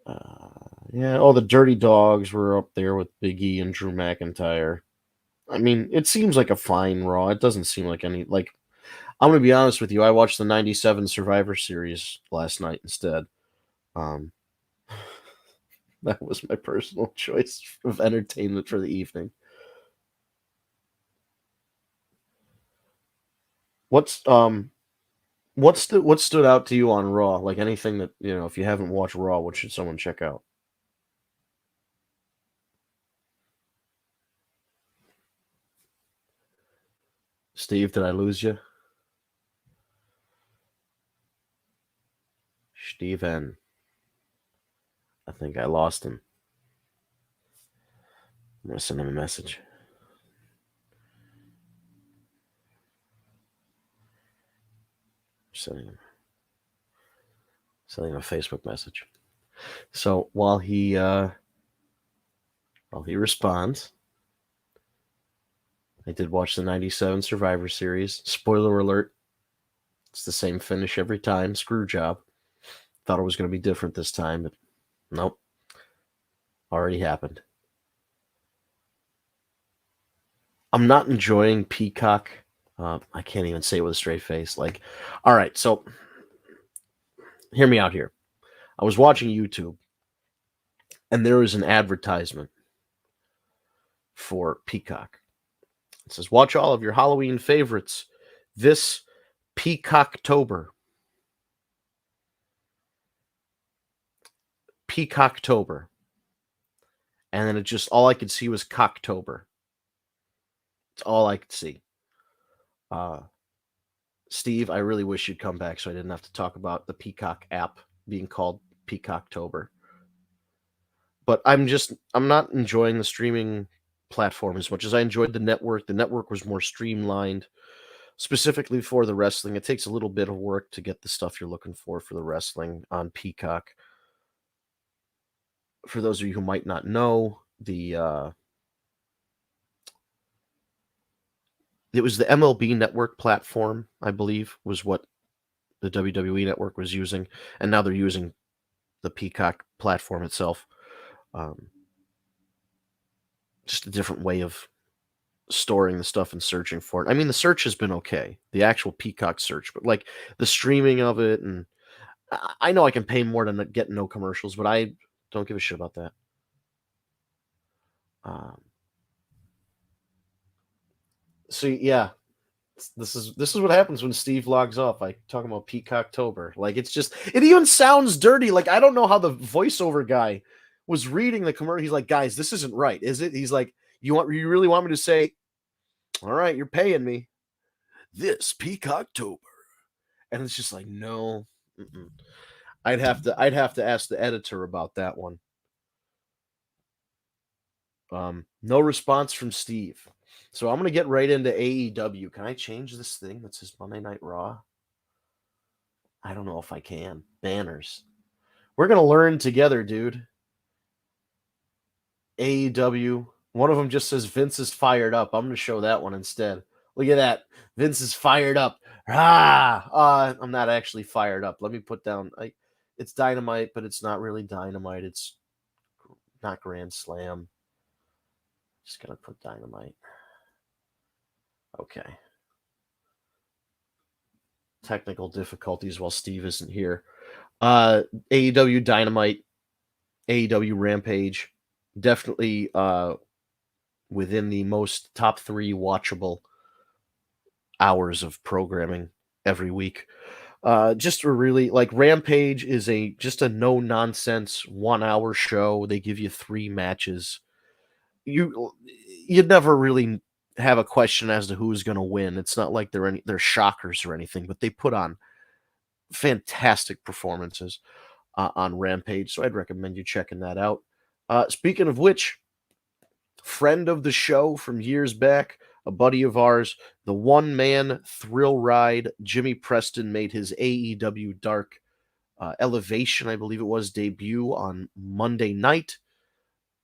The Dirty Dogs were up there with Big E and Drew McIntyre. I mean, it seems like a fine Raw. It doesn't seem like any, like, I'm going to be honest with you. I watched the 97 Survivor Series last night instead. That was my personal choice of entertainment for the evening. What stood out to you on Raw? Like anything that, if you haven't watched Raw, what should someone check out? Steve, did I lose you? Steven. I think I lost him. I'm going to send him a message. Sending him a Facebook message. So while he responds, I did watch the 97 Survivor Series. Spoiler alert, it's the same finish every time. Screw job. Thought it was going to be different this time, but nope. Already happened. I'm not enjoying Peacock. I can't even say it with a straight face. Like, all right, so hear me out here. I was watching YouTube, and there was an advertisement for Peacock. It says, watch all of your Halloween favorites this Peacocktober. Peacocktober. And then all I could see was Cocktober. It's all I could see. Steve, I really wish you'd come back so I didn't have to talk about the Peacock app being called Peacocktober. But I'm not enjoying the streaming platform as much as I enjoyed the network. The network was more streamlined, specifically for the wrestling. It takes a little bit of work to get the stuff you're looking for the wrestling on Peacock. For those of you who might not know, it was the MLB network platform, I believe, was what the WWE network was using. And now they're using the Peacock platform itself. Just a different way of storing the stuff and searching for it. I mean, the search has been okay, the actual Peacock search, but like the streaming of it, and I know I can pay more to get no commercials, but I don't give a shit about that. So yeah, this is what happens when Steve logs off. I talk about Peacocktober. Like, it even sounds dirty. Like, I don't know how the voiceover guy was reading the commercial. He's like, guys, this isn't right, is it? He's like, you really want me to say, all right, you're paying me this Peacocktober? And it's just like, no. Mm-mm. I'd have to ask the editor about that one. No response from Steve. So I'm going to get right into AEW. Can I change this thing that says Monday Night Raw? I don't know if I can. Banners. We're going to learn together, dude. AEW. One of them just says Vince is fired up. I'm going to show that one instead. Look at that. Vince is fired up. I'm not actually fired up. Let me put down. It's Dynamite, but it's not really Dynamite. It's not Grand Slam. Just going to put Dynamite. Okay. Technical difficulties while Steve isn't here. AEW Dynamite, AEW Rampage, definitely within the most top 3 watchable hours of programming every week. Just a really, like, Rampage is just a no nonsense 1 hour show. They give you 3 matches. You'd never really have a question as to who's going to win. It's not like they're shockers or anything, but they put on fantastic performances on Rampage. So I'd recommend you checking that out. Speaking of which, friend of the show from years back, a buddy of ours, the one-man thrill ride, Jimmy Preston, made his AEW Dark Elevation, I believe it was, debut on Monday night.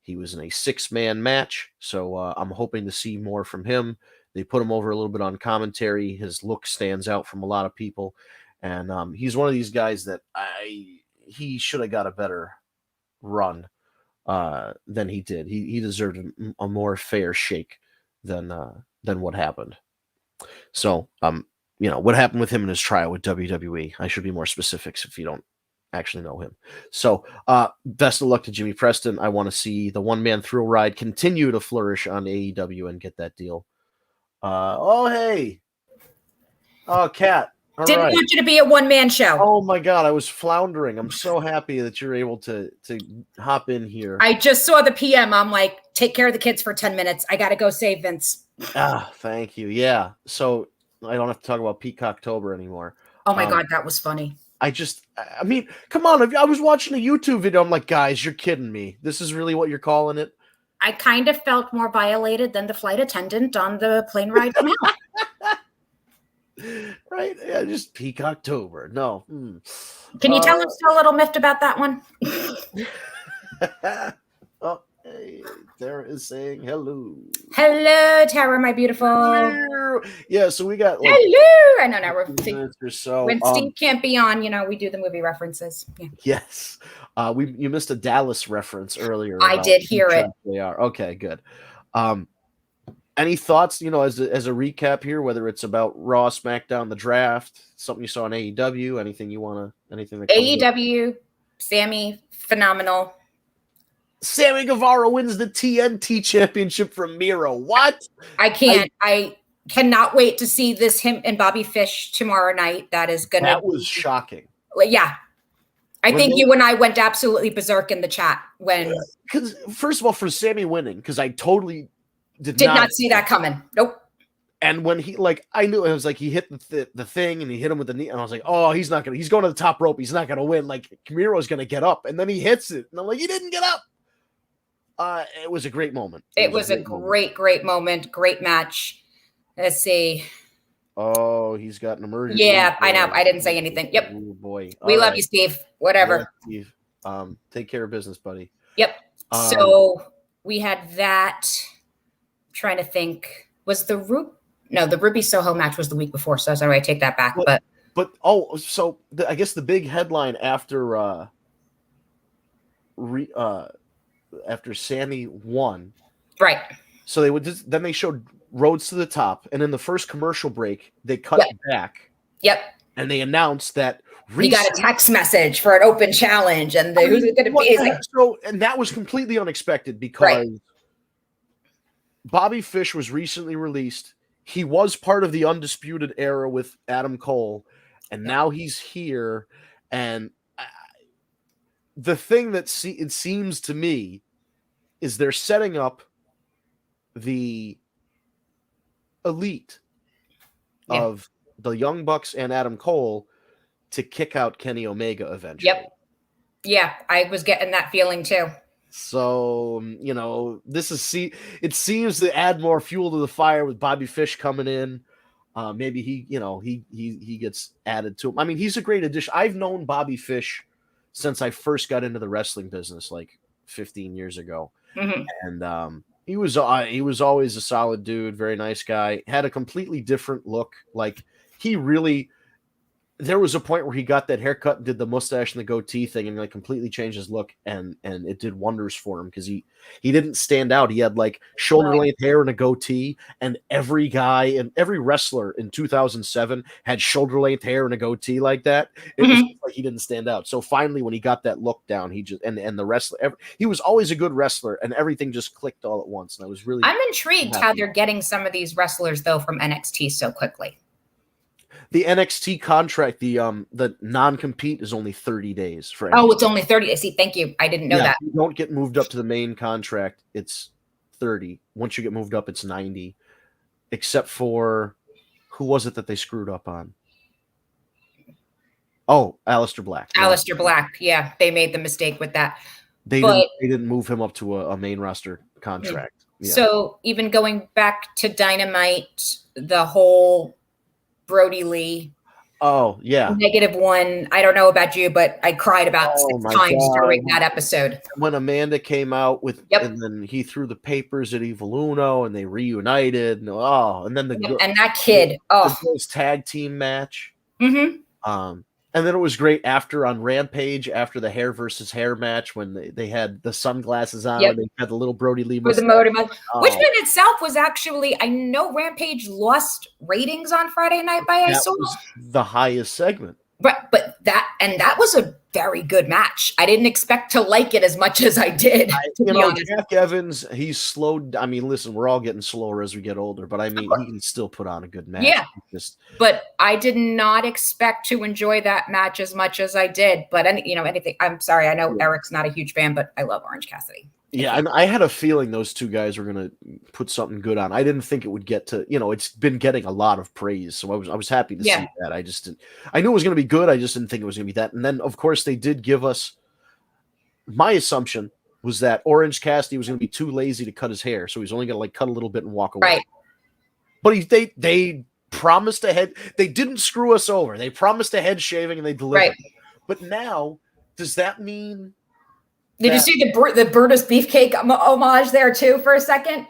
He was in a 6-man match, so I'm hoping to see more from him. They put him over a little bit on commentary. His look stands out from a lot of people, and he's one of these guys that he should have got a better run than he did. He deserved a more fair shake than what happened. So, what happened with him in his trial with WWE? I should be more specific if you don't actually know him. So, best of luck to Jimmy Preston. I want to see the one-man thrill ride continue to flourish on AEW and get that deal. Hey. Oh, Kat. Didn't want you to be a one-man show. Oh my God, I was floundering. I'm so happy that you're able to hop in here. I just saw the PM. I'm like, take care of the kids for 10 minutes. I got to go save Vince. Thank you. Yeah. So I don't have to talk about Peacocktober anymore. Oh my God, that was funny. I mean, come on. I was watching a YouTube video. I'm like, guys, you're kidding me. This is really what you're calling it? I kind of felt more violated than the flight attendant on the plane ride from hell. Right? Yeah, just Peacocktober. No. Can you tell us a little miffed about that one? Oh, hey, Tara is saying hello. Hello, Tara, my beautiful. Hello. Yeah, so we got hello. I know now we're minutes or so. When Steve can't be on, we do the movie references. Yeah. Yes. You missed a Dallas reference earlier. I did hear it. They are. Okay, good. Any thoughts, as a recap here, whether it's about Raw, SmackDown, the draft, something you saw on AEW, anything that AEW, Sammy, phenomenal. Sammy Guevara wins the TNT championship from Miro. What? I cannot wait to see him and Bobby Fish tomorrow night. That was shocking. Yeah. I think you and I went absolutely berserk in the chat when. Because first of all, for Sammy winning, because I totally did not see that coming. Nope. And when I knew it was like he hit the thing and he hit him with the knee, and I was like, oh, he's going to the top rope. He's not going to win. Like, Miro's going to get up, and then he hits it, and I'm like, he didn't get up. It was a great moment. It was a great moment. Great match. Let's see. Oh, he's got an emergency. Yeah, I know. I didn't say anything. Yep. Oh, boy. We love you, Steve. Whatever. Yeah, Steve. Take care of business, buddy. Yep. So we had that. Trying to think. Was the Ruby Soho match was the week before, so sorry, I take that back. So I guess the big headline after after Sammy won, right? So then they showed Roads to the Top, and in the first commercial break, they cut back. Yep. And they announced that he got a text message for an open challenge, and who's it going to be? And that was completely unexpected because Bobby Fish was recently released. He was part of the Undisputed Era with Adam Cole, and now he's here. And the thing that it seems to me is they're setting up the elite of the Young Bucks and Adam Cole to kick out Kenny Omega eventually. Yep. Yeah, I was getting that feeling too. So, it seems to add more fuel to the fire with Bobby Fish coming in. Maybe he gets added to him. I mean, he's a great addition. I've known Bobby Fish since I first got into the wrestling business, like 15 years ago. Mm-hmm. And he was always a solid dude, very nice guy, had a completely different look. Like there was a point where he got that haircut and did the mustache and the goatee thing and completely changed his look, and it did wonders for him because he didn't stand out. He had shoulder length hair and a goatee, and every guy and every wrestler in 2007 had shoulder length hair and a goatee like that. It was like he didn't stand out. So finally, when he got that look down, he just and the wrestler, he was always a good wrestler, and everything just clicked all at once. And I was really intrigued how they're getting some of these wrestlers though from NXT so quickly. The NXT contract, the non-compete is only 30 days for NXT. Oh, it's only 30 days. See, thank you. I didn't know that. You don't get moved up to the main contract. It's 30. Once you get moved up, it's 90. Except for, who was it that they screwed up on? Oh, Aleister Black. Aleister Black. Yeah, they made the mistake with that. They didn't move him up to a main roster contract. Yeah. So even going back to Dynamite, the whole Brody Lee. Oh yeah. -1. I don't know about you, but I cried about 6 my times God. during that episode. When Amanda came out with, Yep. and then he threw the papers at Eva Uno, and they reunited. And then And that kid, the girls' tag team match. Mm-hmm. And then it was great after on Rampage, after the hair versus hair match, when they had the sunglasses on, and they had the little Brody Lee For the mustache. which in itself was actually, I know Rampage lost ratings on Friday night I saw. That was the highest segment. But that was a very good match. I didn't expect to like it as much as I did. Jack Evans, he's slowed. I mean, listen, we're all getting slower as we get older, but I mean, he can still put on a good match. Yeah. But I did not expect to enjoy that match as much as I did. But anything. I'm sorry. I know Eric's not a huge fan, but I love Orange Cassidy. Yeah, and I had a feeling those two guys were going to put something good on. I didn't think it would get to, it's been getting a lot of praise, so I was happy to see that. I just didn't. I knew it was going to be good. I just didn't think it was going to be that. And then, of course, they did give us. My assumption was that Orange Cassidy was going to be too lazy to cut his hair, so he's only going to cut a little bit and walk away. Right. But they promised a head. They didn't screw us over. They promised a head shaving, and they delivered. Right. But now, does that mean? Did you see the Brutus Beefcake homage there too for a second?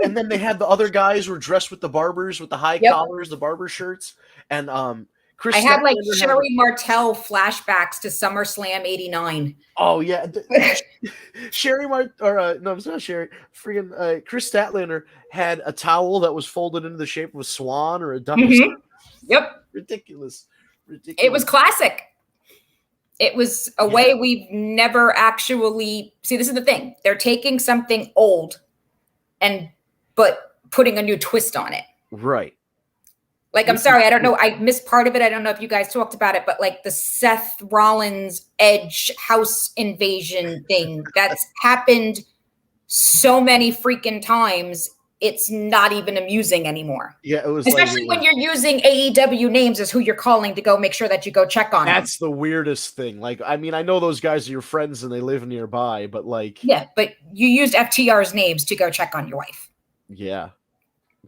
And then they had the other guys who were dressed with the barbers, with the high collars, the barber shirts, and Chris. I had Sherry Martel flashbacks to SummerSlam '89. Oh yeah, Sherry no, it's not Sherry. Freaking Chris Statlander had a towel that was folded into the shape of a swan or a duck. Mm-hmm. Yep, ridiculous. It was classic. It was a way we've never actually see. This is the thing. They're taking something old but putting a new twist on it. Right. I'm sorry. I don't know. I missed part of it. I don't know if you guys talked about it, but the Seth Rollins Edge house invasion thing that's happened so many freaking times. It's not even amusing anymore. Yeah, it was especially when you're using AEW names as who you're calling to go make sure that you go check on them. That's the weirdest thing. I mean, I know those guys are your friends and they live nearby, but yeah, but you used FTR's names to go check on your wife. Yeah,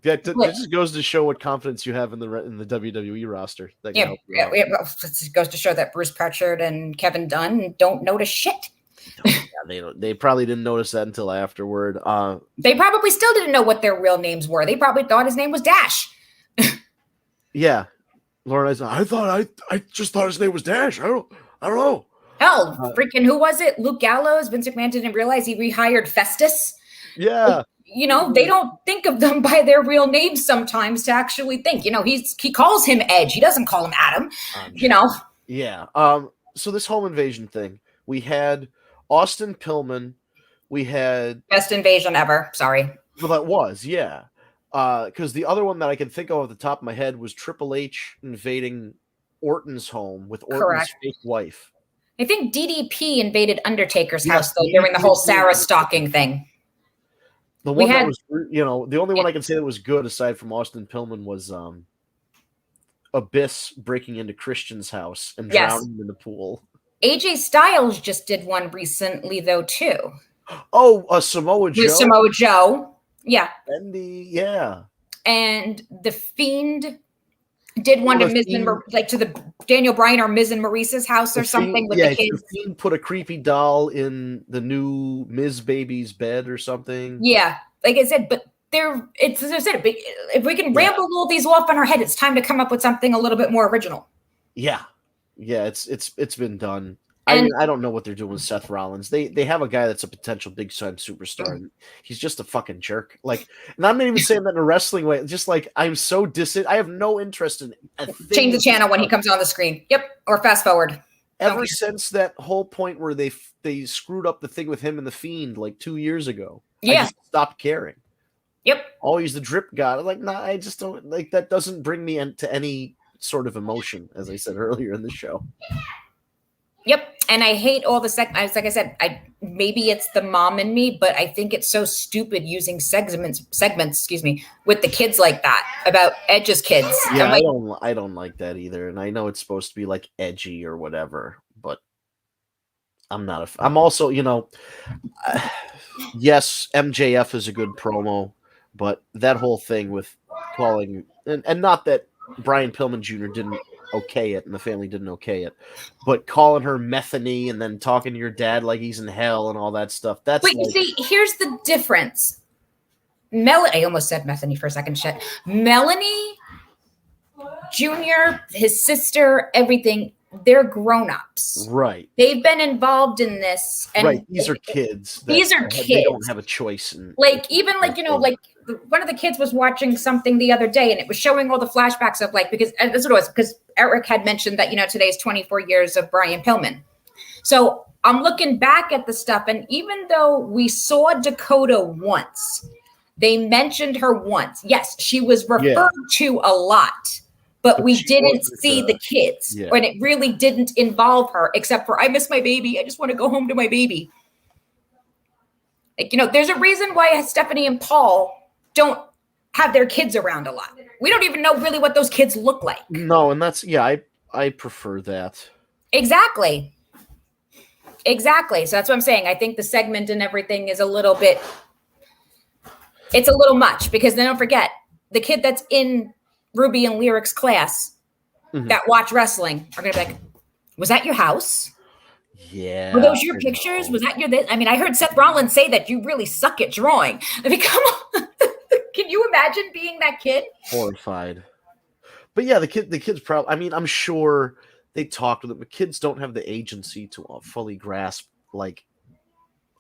that just goes to show what confidence you have in the WWE roster. It goes to show that Bruce Pritchard and Kevin Dunn don't notice shit. They probably didn't notice that until afterward. They probably still didn't know what their real names were. They probably thought his name was Dash. Yeah, Lauren, I just thought his name was Dash. I don't know. Hell, freaking who was it? Luke Gallows. Vince McMahon didn't realize he rehired Festus. Yeah. They don't think of them by their real names sometimes to actually think. He calls him Edge. He doesn't call him Adam. Yeah. So this home invasion thing, we had Austin Pillman. We had best invasion ever. Sorry. Well, that was because the other one that I can think of at the top of my head was Triple H invading Orton's home with Orton's fake wife. I think DDP invaded Undertaker's house though during the whole Sarah stalking thing. The one that was, the only one I can say that was good aside from Austin Pillman was Abyss breaking into Christian's house and drowning him in the pool. AJ Styles just did one recently though too. Oh, Samoa Joe. Samoa Joe. Yeah. And the Fiend did one to Miz and to the Daniel Bryan or Miz and Maurice's house or something with the kids. The Fiend put a creepy doll in the new Miz baby's bed or something. Yeah, like I said, but it's as I said, if we can ramble all these off in our head, it's time to come up with something a little bit more original. Yeah, it's been done. I don't know what they're doing with Seth Rollins. They have a guy that's a potential big time superstar. And he's just a fucking jerk. And I'm not even saying that in a wrestling way. Just I'm so I have no interest in change the channel when he comes on the screen. Yep, or fast forward. Ever since that whole point where they screwed up the thing with him and the Fiend 2 years ago, I just stopped caring. Yep. Always the drip god. I just don't that. Doesn't bring me into any sort of emotion, as I said earlier in the show. Yep. And I hate all the like I said, maybe it's the mom in me, but I think it's so stupid using segments, with the kids like that about Edge's kids. Yeah, I don't like that either. And I know it's supposed to be edgy or whatever, but I'm not I'm also, yes, MJF is a good promo, but that whole thing with calling and not that Brian Pillman Jr. didn't okay it, and the family didn't okay it. But calling her Methany and then talking to your dad like he's in hell and all that stuff. That's Wait, you see, here's the difference. I almost said Methany for a second. Shit. Melanie Jr., his sister, everything, they're grown-ups. right. They've been involved in this. And Right. These are kids. These are kids. They don't have a choice. Like, even like, like one of the kids was watching something the other day and it was showing all the flashbacks of like, because and that's what it was, because Eric had mentioned that, today's 24 years of Brian Pillman. So I'm looking back at the stuff. And even though we saw Dakota once, they mentioned her once. Yes, she was referred to a lot, but we didn't see the kids. Yeah. And it really didn't involve her, except for, I miss my baby. I just want to go home to my baby. Like, there's a reason why Stephanie and Paul don't have their kids around a lot. We don't even know really what those kids look like. No, and that's, I prefer that. Exactly. So that's what I'm saying. I think the segment and everything is a little bit, it's a little much, because then don't forget, the kid that's in Ruby and Lyric's class that watch wrestling are going to be like, was that your house? Yeah. Were those your pictures? Was that your this? I mean, I heard Seth Rollins say that you really suck at drawing. I mean, come on. Can you imagine being that kid? Horrified. But yeah, the kids probably, I mean, I'm sure they talked with them, but kids don't have the agency to fully grasp, like,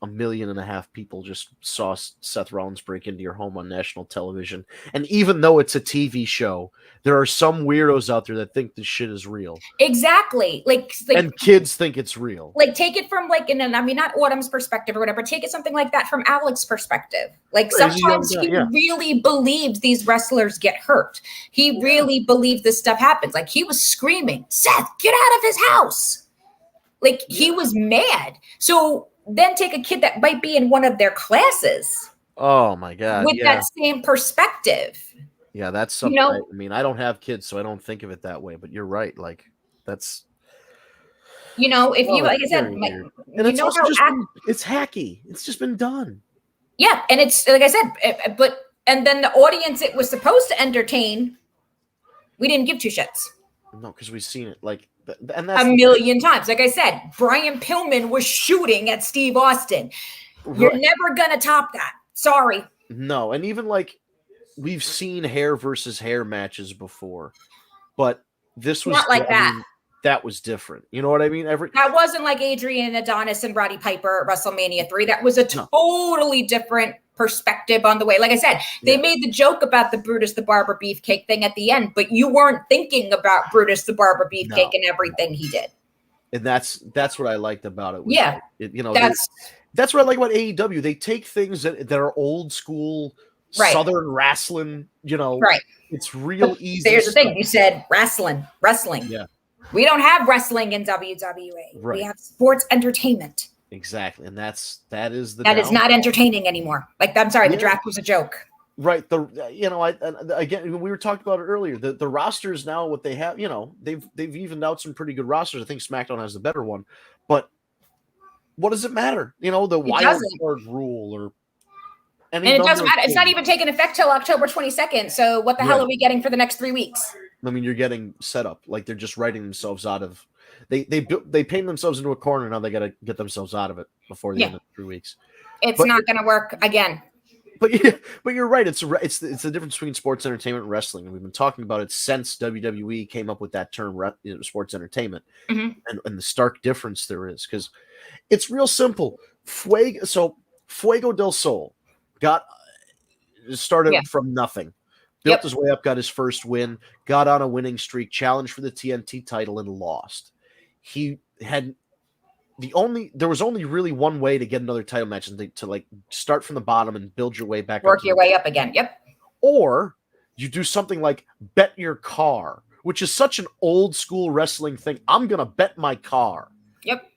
1.5 million people just saw Seth Rollins break into your home on national television. And even though it's a TV show, there are some weirdos out there that think this shit is real. Exactly. Like and kids think it's real. Like, take it from like, not Autumn's perspective or whatever, take it something like that from Alex's perspective. Like sometimes he really believes these wrestlers get hurt. He really believes this stuff happens. Like he was screaming, Seth, get out of his house. Like he was mad. So then take a kid that might be in one of their classes. Oh my God. With that same perspective. Yeah, that's something. I mean, I don't have kids, so I don't think of it that way, but you're right. Like that's, if you, like I said, and it's also it's hacky. It's just been done. Yeah. And it's, like I said, and then the audience it was supposed to entertain, we didn't give two shits. No, because we've seen it. Like, and that's 1,000,000 times. Like I said, Brian Pillman was shooting at Steve Austin. Right. You're never going to top that. Sorry. No. And even like we've seen hair versus hair matches before, but this was not like that. I mean, that was different. You know what I mean? That wasn't like Adrian Adonis and Roddy Piper at WrestleMania 3. That was a totally different perspective on the way. Like I said, they made the joke about the Brutus the Barber Beefcake thing at the end, but you weren't thinking about Brutus the Barber Beefcake and everything he did. And that's what I liked about it. Yeah. That's what I like about AEW. They take things that are old school Southern wrestling, Right. It's real easy. There's the thing. You said wrestling. Yeah. We don't have wrestling in WWE. Right. We have sports entertainment. Exactly. And that is is not entertaining anymore. Like, I'm sorry, the draft was a joke. Right. Again, we were talking about it earlier. The rosters now, what they have, they've evened out some pretty good rosters. I think SmackDown has the better one, but what does it matter? The wild card rule or and it doesn't matter. It's not even taking effect till October 22nd. So what the hell are we getting for the next 3 weeks? I mean, you're getting set up like they're just writing themselves out of. They paint themselves into a corner. Now they got to get themselves out of it before the end of 3 weeks. It's not going to work again. But you're right. It's the difference between sports entertainment and wrestling, and we've been talking about it since WWE came up with that term, sports entertainment, and the stark difference there is because it's real simple. Fuego del Sol started from nothing. Built his way up, got his first win, got on a winning streak, challenged for the TNT title, and lost. He had there was only really one way to get another title match, and to like start from the bottom and build your way back up. Work your way up again. Yep. Or you do something like bet your car, which is such an old school wrestling thing. I'm going to bet my car. Yep.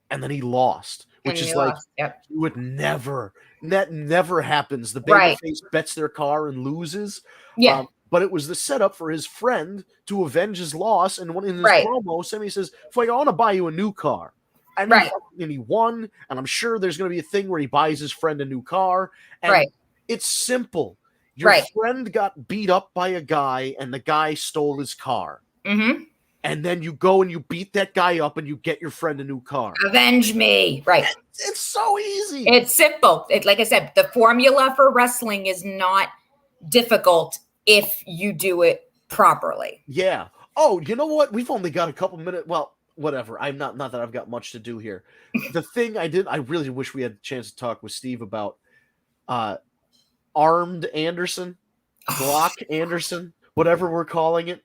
And then he lost, which is like, you would never, that never happens. The babyface bets their car and loses. Yeah. But it was the setup for his friend to avenge his loss. And in his promo, Sammy says, Fuego, I want to buy you a new car. And he won. And I'm sure there's going to be a thing where he buys his friend a new car. And it's simple. Your Right. friend got beat up by a guy, and the guy stole his car. Mm-hmm. And then you go and you beat that guy up, and you get your friend a new car. Avenge me. Right. It's so easy. It's simple. Like I said, the formula for wrestling is not difficult if you do it properly. Yeah. Oh, you know what? We've only got a couple minutes. Well, whatever. I'm not that I've got much to do here. The thing I really wish we had a chance to talk with Steve about Armed Anderson, Glock Anderson, whatever we're calling it.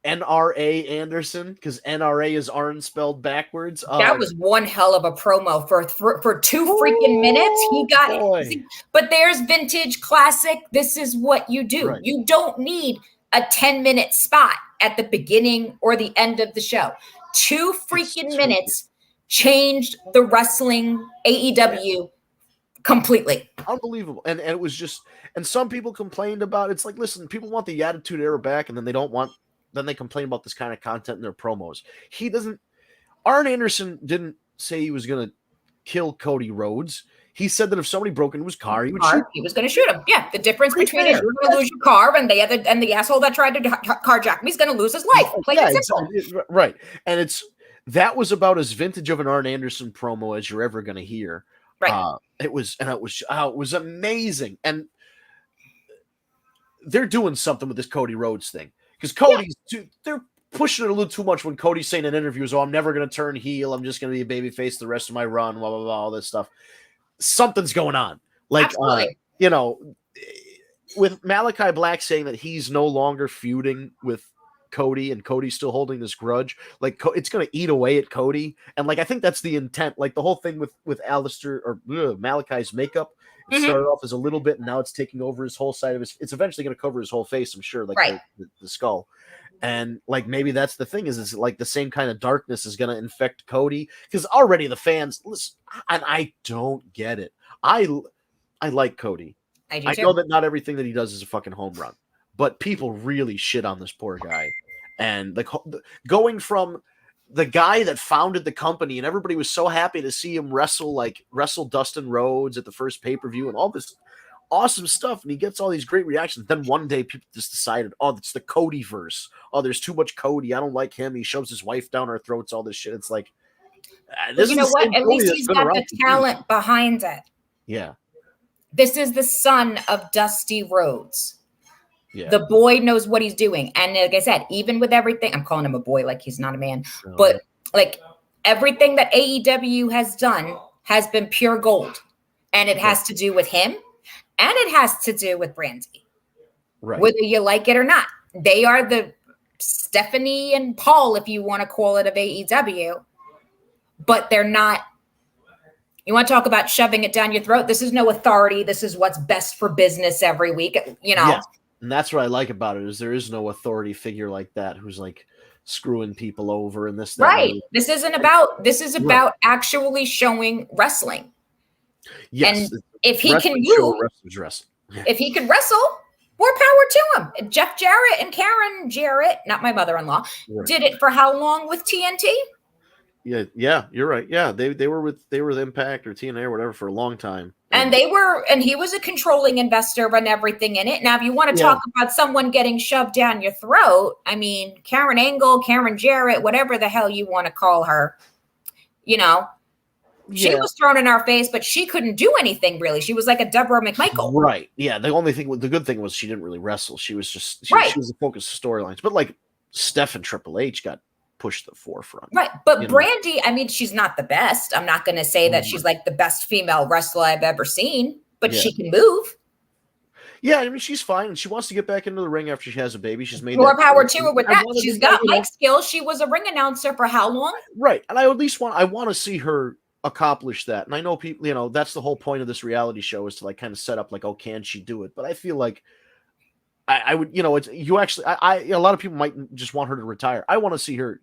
NRA Anderson, because NRA is Arn spelled backwards. That was one hell of a promo for 2 freaking minutes. He got, but there's vintage classic. This is what you do. Right. You don't need a 10-minute spot at the beginning or the end of the show. 2 freaking minutes changed the wrestling AEW completely. Unbelievable. And it was just, and some people complained about, it's like, listen, people want the Attitude Era back, and then they complain about this kind of content in their promos. Arn Anderson didn't say he was going to kill Cody Rhodes. He said that if somebody broke into his car, he would shoot. He was going to shoot him. Yeah, the difference between you're going to lose your car and the asshole that tried to carjack me is going to lose his life. Plain and simple. Right. And that was about as vintage of an Arn Anderson promo as you're ever going to hear. Right. It was amazing. And they're doing something with this Cody Rhodes thing. Because they're pushing it a little too much when Cody's saying in interviews, I'm never going to turn heel. I'm just going to be a babyface the rest of my run, blah, blah, blah, all this stuff. Something's going on. Like, with Malachi Black saying that he's no longer feuding with Cody and Cody's still holding this grudge, like it's going to eat away at Cody. And like, I think that's the intent. Like the whole thing with Alistair or Malachi's makeup, it started off as a little bit, and now it's taking over his whole side of it's eventually going to cover his whole face, I'm sure, like the skull. And like, maybe that's the thing is like the same kind of darkness is going to infect Cody, because already the fans, listen, and I don't get it. I like Cody. I know that not everything that he does is a fucking home run, but people really shit on this poor guy. And going from the guy that founded the company, and everybody was so happy to see him wrestle Dustin Rhodes at the first pay-per-view and all this awesome stuff, and he gets all these great reactions. Then one day people just decided, it's the Cody-verse. There's too much Cody. I don't like him. He shoves his wife down our throats, all this shit. It's like, you know what? At least he's got the talent behind it. Yeah. This is the son of Dusty Rhodes. Yeah. The boy knows what he's doing. And like I said, even with everything, I'm calling him a boy like he's not a man, but like everything that AEW has done has been pure gold. And it has to do with him, and it has to do with Brandy. Right. Whether you like it or not. They are the Stephanie and Paul, if you want to call it, of AEW. But they're not. You want to talk about shoving it down your throat? This is no authority. This is what's best for business every week. Yeah. And that's what I like about it, is there is no authority figure like that who's like screwing people over and this. Right. This is about actually showing wrestling. Yes. And if he can move, if he can wrestle, more power to him. Jeff Jarrett and Karen Jarrett, not my mother-in-law, did it for how long with TNT? Yeah, you're right. Yeah, they were with Impact or TNA or whatever for a long time. And he was a controlling investor and everything in it. Now, if you want to talk about someone getting shoved down your throat, I mean, Karen Angle, Karen Jarrett, whatever the hell you want to call her, she was thrown in our face, but she couldn't do anything really. She was like a Deborah McMichael. Right. Yeah. The good thing was she didn't really wrestle. She was just, she was the focus of storylines. But like Steph and Triple H got pushed to the forefront. Right. But Brandy, I mean, she's not the best. I'm not going to say that she's like the best female wrestler I've ever seen, but she can move. Yeah, I mean, she's fine, and she wants to get back into the ring after she has a baby. She's made more power to her with that. She's got mic skills. She was a ring announcer for how long? Right. And I want to see her accomplish that. And I know people, that's the whole point of this reality show, is to like kind of set up like, can she do it? But I feel like I would, a lot of people might just want her to retire. I want to see her,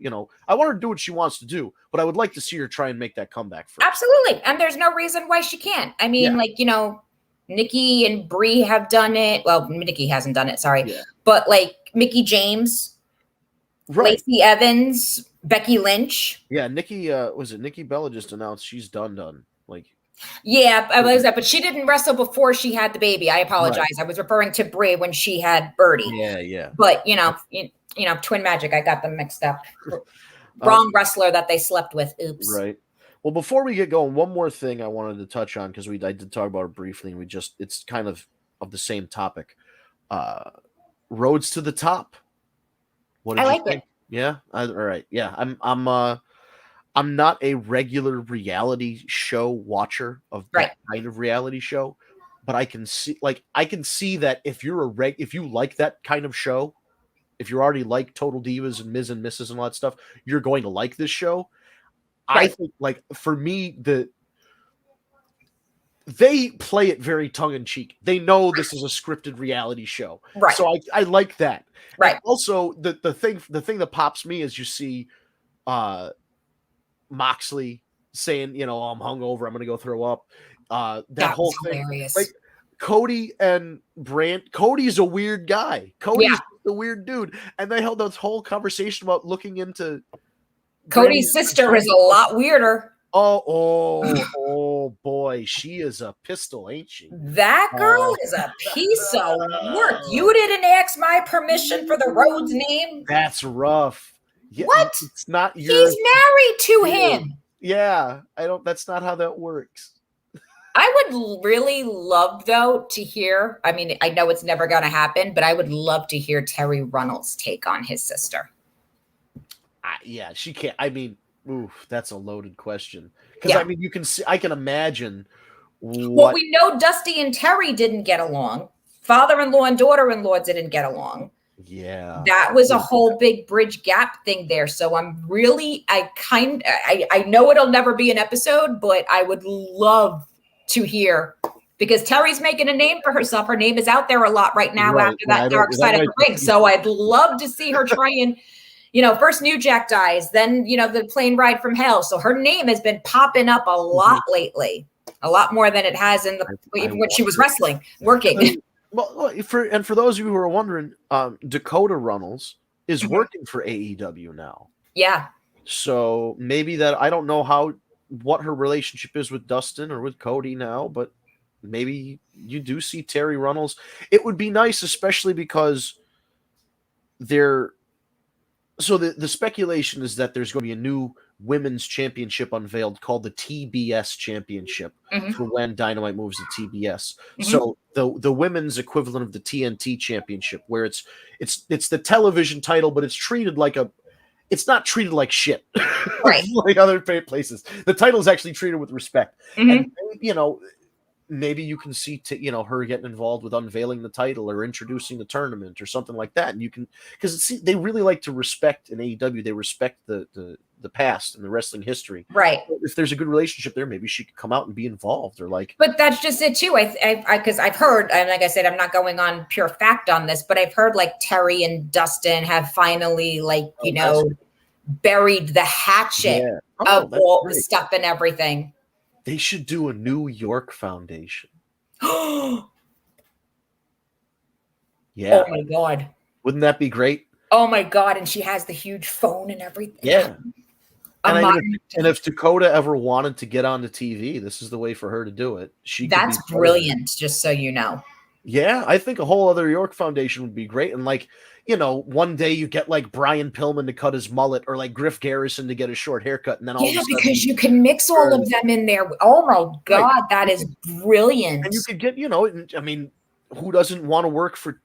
I want her to do what she wants to do, but I would like to see her try and make that comeback first. Absolutely. And there's no reason why she can't. I mean, Nikki and Brie have done it. Well, Nikki hasn't done it, sorry. Yeah. But like Mickie James, Lacey Evans, Becky Lynch. Yeah, Nikki Bella just announced she's done. Like, Yeah, I was that, but she didn't wrestle before she had the baby. I apologize. Right. I was referring to Brie when she had Birdie. Yeah. But you know, Twin Magic. I got them mixed up. Wrong wrestler that they slept with. Oops. Right. Well, before we get going, one more thing I wanted to touch on because I did talk about it briefly, and it's kind of the same topic. Roads to the Top. What did I you like think? it. Yeah. All right. Yeah. I'm not a regular reality show watcher of that kind of reality show, but I can see that if you like that kind of show, if you already like Total Divas and Ms. and Mrs. and all that stuff, you're going to like this show. I think, like, for me, they play it very tongue-in-cheek. They know this is a scripted reality show. Right. So I like that. Right. And also, the thing that pops me is you see Moxley saying, I'm hungover, I'm going to go throw up. That whole thing. Hilarious. Like, Cody and Brandt. Cody's a weird guy. Cody's a weird dude. And they held this whole conversation about looking into Cody's sister is a lot weirder. Oh boy, she is a pistol, ain't she? That girl is a piece of work. You didn't ask my permission for the Rhodes name. That's rough. Yeah, what? It's not your. He's married to him. Yeah, that's not how that works. I would really love, though, to hear. I mean, I know it's never going to happen, but I would love to hear Terry Runnels' take on his sister. Yeah, she can't. I mean, that's a loaded question. Because I mean, I can imagine. Well, we know Dusty and Terry didn't get along. Father-in-law and daughter-in-law didn't get along. Yeah, that was a whole big bridge gap thing there. So I'm really, I know it'll never be an episode, but I would love to hear, because Terry's making a name for herself. Her name is out there a lot right now after that Dark Side of the Ring. So I'd love to see her try and, first New Jack dies, then, the plane ride from hell. So her name has been popping up a lot lately, a lot more than it has even when she was wrestling, working. Well, for those of you who are wondering, Dakota Runnels is working for AEW now. Yeah. So maybe I don't know what her relationship is with Dustin or with Cody now, but maybe you do see Terry Runnels. It would be nice, especially because the speculation is that there's going to be a new women's championship unveiled called the TBS Championship for when Dynamite moves to TBS. So the women's equivalent of the TNT Championship, where it's the television title, but it's not treated like shit, right? Like other places. The title is actually treated with respect, and maybe you can see her getting involved with unveiling the title or introducing the tournament or something like that. And you can, because they really like to respect in AEW. They respect the past and the wrestling history. Right. If there's a good relationship there, maybe she could come out and be involved or like. But that's just it too. Because I've heard, and like I said, I'm not going on pure fact on this, but I've heard like Terry and Dustin have finally buried the hatchet of all the stuff and everything. They should do a New York Foundation. Yeah. Oh my God. Wouldn't that be great? Oh my God. And she has the huge phone and everything. Yeah. And if Dakota ever wanted to get on the TV, this is the way for her to do it. That's brilliant, just so you know. Yeah, I think a whole other York Foundation would be great. And one day you get like Brian Pillman to cut his mullet or like Griff Garrison to get a short haircut. And then because you can mix all of them in there. Oh my God, that is brilliant. And you could get, I mean, who doesn't want to work for,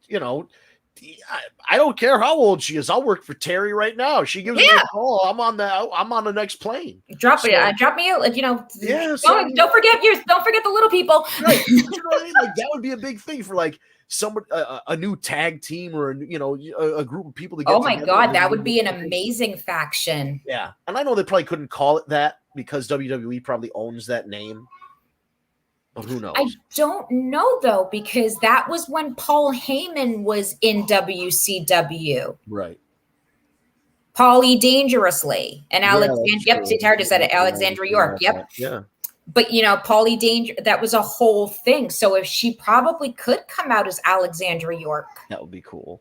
I don't care how old she is. I'll work for Terry right now. She gives me a call. I'm on the next plane. Drop me out. Yeah. Don't forget the little people. Right. You know what I mean? Like that would be a big thing for like someone, a new tag team or a group of people to get. Oh my God, that would be an amazing faction. Yeah, and I know they probably couldn't call it that because WWE probably owns that name. But who knows? I don't know, though, because that was when Paul Heyman was in WCW. Right. Paulie Dangerously. And Tara just said it. Alexandra York. Yep. Yeah. But, Paulie that was a whole thing. So if she probably could come out as Alexandra York. That would be cool.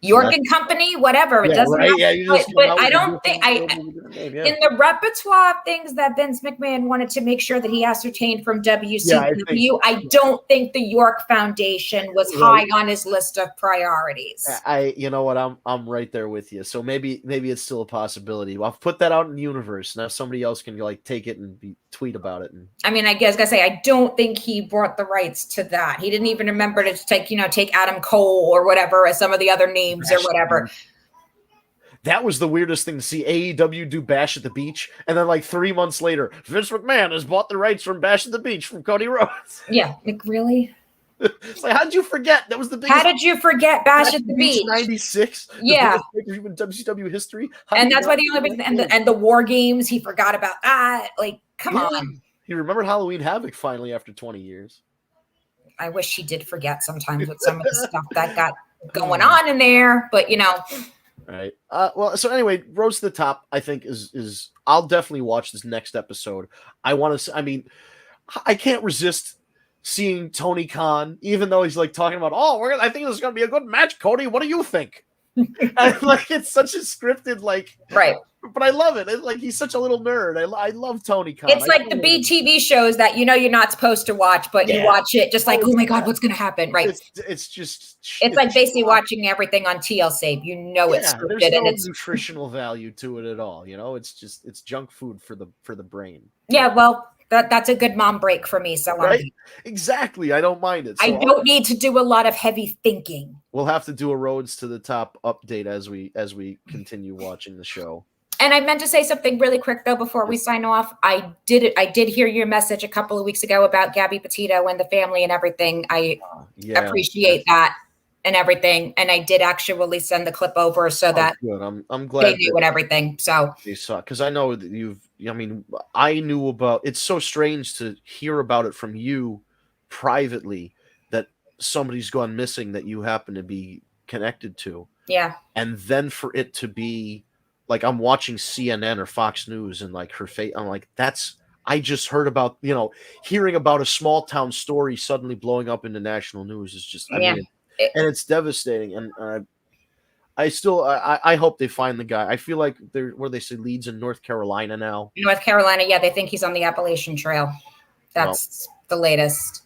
York and Company, whatever. It doesn't matter. Yeah, you just but I don't think in the repertoire of things that Vince McMahon wanted to make sure that he ascertained from WCW, I don't think the York Foundation was high on his list of priorities. You know what, I'm right there with you. So maybe it's still a possibility. I'll put that out in the universe. Now somebody else can like take it and tweet about it. And I mean, I guess I gotta say, I don't think he brought the rights to that. He didn't even remember to take Adam Cole or whatever as some of the other names or whatever. That was the weirdest thing to see AEW do Bash at the Beach, and then like 3 months later, Vince McMahon has bought the rights from Bash at the Beach from Cody Rhodes. Yeah, like really? It's like, how did you forget? That was the biggest. How did you forget Bash at the Beach? 96. Yeah, in WCW history. And that's why the only reason and the War Games, he forgot about that. Like, come on. He remembered Halloween Havoc finally after 20 years. I wish he did forget sometimes with some of the stuff that got going on in there, but Right. Well, so anyway, Rose to the Top, I think is I'll definitely watch this next episode. I want to. I mean, I can't resist seeing Tony Khan, even though he's like talking about, I think this is going to be a good match, Cody. What do you think? And, like, it's such a scripted, like, right. But I love it. It's like he's such a little nerd. I love Tony Khan. It's like the BTV shows that you're not supposed to watch, but you watch it just like, oh my God, what's going to happen? Right. It's like basically watching everything on TLC. It's scripted, there's no and it's nutritional value to it at all. It's junk food for the brain. Yeah, well, that's a good mom break for me. So right? Exactly. I don't mind it. So I don't need to do a lot of heavy thinking. We'll have to do a Roads to the Top update as we continue watching the show. And I meant to say something really quick though before we sign off. I did hear your message a couple of weeks ago about Gabby Petito and the family and everything. I appreciate that and everything. And I did actually send the clip over so that good. I'm glad they knew and everything. So they saw, because I know that I knew about. It's so strange to hear about it from you privately that somebody's gone missing that you happen to be connected to. Yeah, and then for it to be. Like, I'm watching CNN or Fox News and like her face, I'm like, I just heard about, hearing about a small town story suddenly blowing up into national news is just, and it's devastating. And I hope they find the guy. I feel like they say Leeds in North Carolina now. North Carolina. Yeah. They think he's on the Appalachian Trail. That's the latest.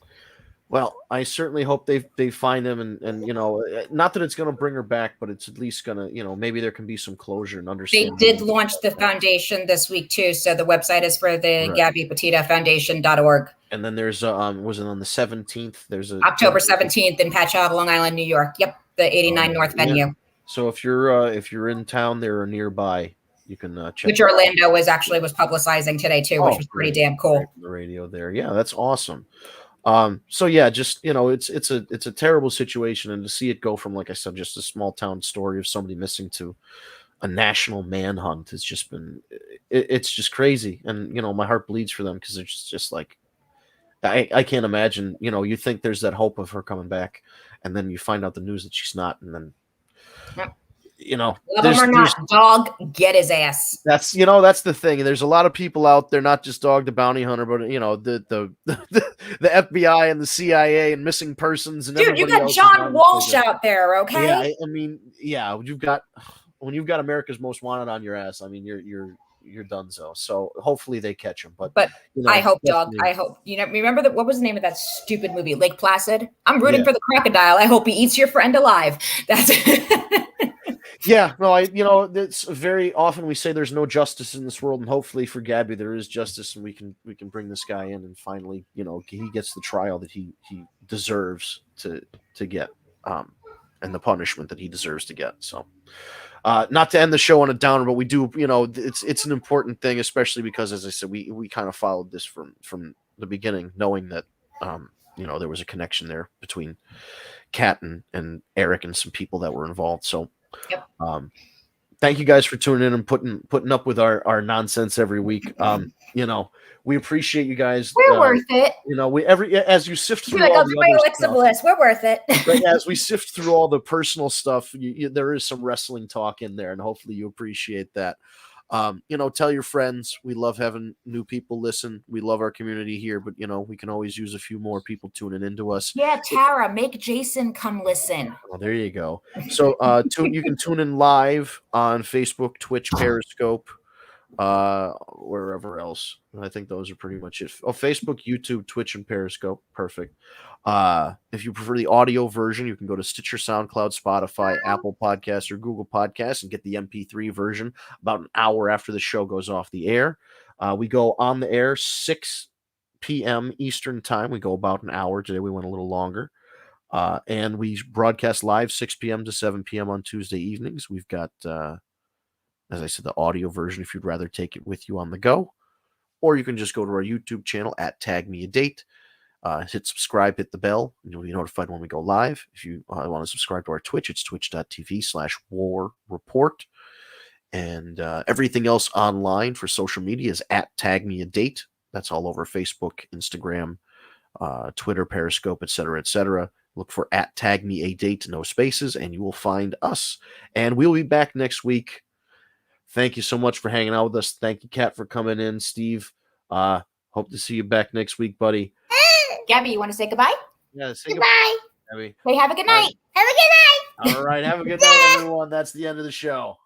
Well, I certainly hope they find him, and not that it's going to bring her back, but it's at least going to, maybe there can be some closure and understanding. They did launch the foundation this week too, so the website is for the Gabby Petito Foundation.org. And then there's was it on the 17th? There's October 17th in Patchogue, Long Island, New York. Yep, the 89 North venue. Yeah. So if you're in town there or nearby, you can check. Which Orlando was publicizing today too, which was pretty damn cool. Right, the radio there, yeah, that's awesome. So yeah, just it's a terrible situation, and to see it go from, like I said, just a small town story of somebody missing to a national manhunt has just been it's just crazy. And my heart bleeds for them, because it's just like I can't imagine. You think there's that hope of her coming back, and then you find out the news that she's not, and then love him or not, dog, get his ass. That's that's the thing. There's a lot of people out there, not just Dog the Bounty Hunter, but the FBI and the CIA and missing persons and dude, you got John Walsh out there, okay? Yeah, I mean, yeah, when you've got America's Most Wanted on your ass, I mean, you're done. So hopefully they catch him. But I hope, dog. I hope remember what was the name of that stupid movie, Lake Placid? I'm rooting for the crocodile. I hope he eats your friend alive. That's Yeah, no, it's very often we say there's no justice in this world, and hopefully for Gabby there is justice, and we can bring this guy in, and finally, he gets the trial that he deserves to get, and the punishment that he deserves to get. So, not to end the show on a downer, but we do, it's an important thing, especially because, as I said, we kind of followed this from the beginning, knowing that there was a connection there between Kat and Eric and some people that were involved. So. Yep. Thank you guys for tuning in and putting up with our nonsense every week. We appreciate you guys. We're worth it. As you sift through all all the other stuff, we're worth it. Right, as we sift through all the personal stuff, there is some wrestling talk in there, and hopefully you appreciate that. Tell your friends. We love having new people listen. We love our community here, but we can always use a few more people tuning into us. Yeah, Tara, make Jason come listen. Well, there you go. So you can tune in live on Facebook, Twitch, Periscope, wherever else. I think those are pretty much it. Oh, Facebook, YouTube, Twitch, and Periscope. Perfect. If you prefer the audio version, you can go to Stitcher, SoundCloud, Spotify, Apple Podcasts, or Google Podcasts and get the MP3 version about an hour after the show goes off the air. We go on the air 6 p.m. Eastern time. We go about an hour. Today we went a little longer. And we broadcast live 6 p.m. to 7 p.m. on Tuesday evenings. We've got, as I said, the audio version if you'd rather take it with you on the go. Or you can just go to our YouTube channel at Tag Me a Date. Hit subscribe, hit the bell, and you'll be notified when we go live. If you want to subscribe to our Twitch, it's twitch.tv/War Report. And everything else online for social media is at Tag Me a Date. That's all over Facebook, Instagram, Twitter, Periscope, etc., etc. Look for at Tag Me a Date, no spaces, and you will find us. And we'll be back next week. Thank you so much for hanging out with us. Thank you, Kat, for coming in. Steve, hope to see you back next week, buddy. Gabby, you want to say goodbye? Yeah, say goodbye. Gabby. Hey, have a good night. Have a good night. All right, have a good night, everyone. That's the end of the show.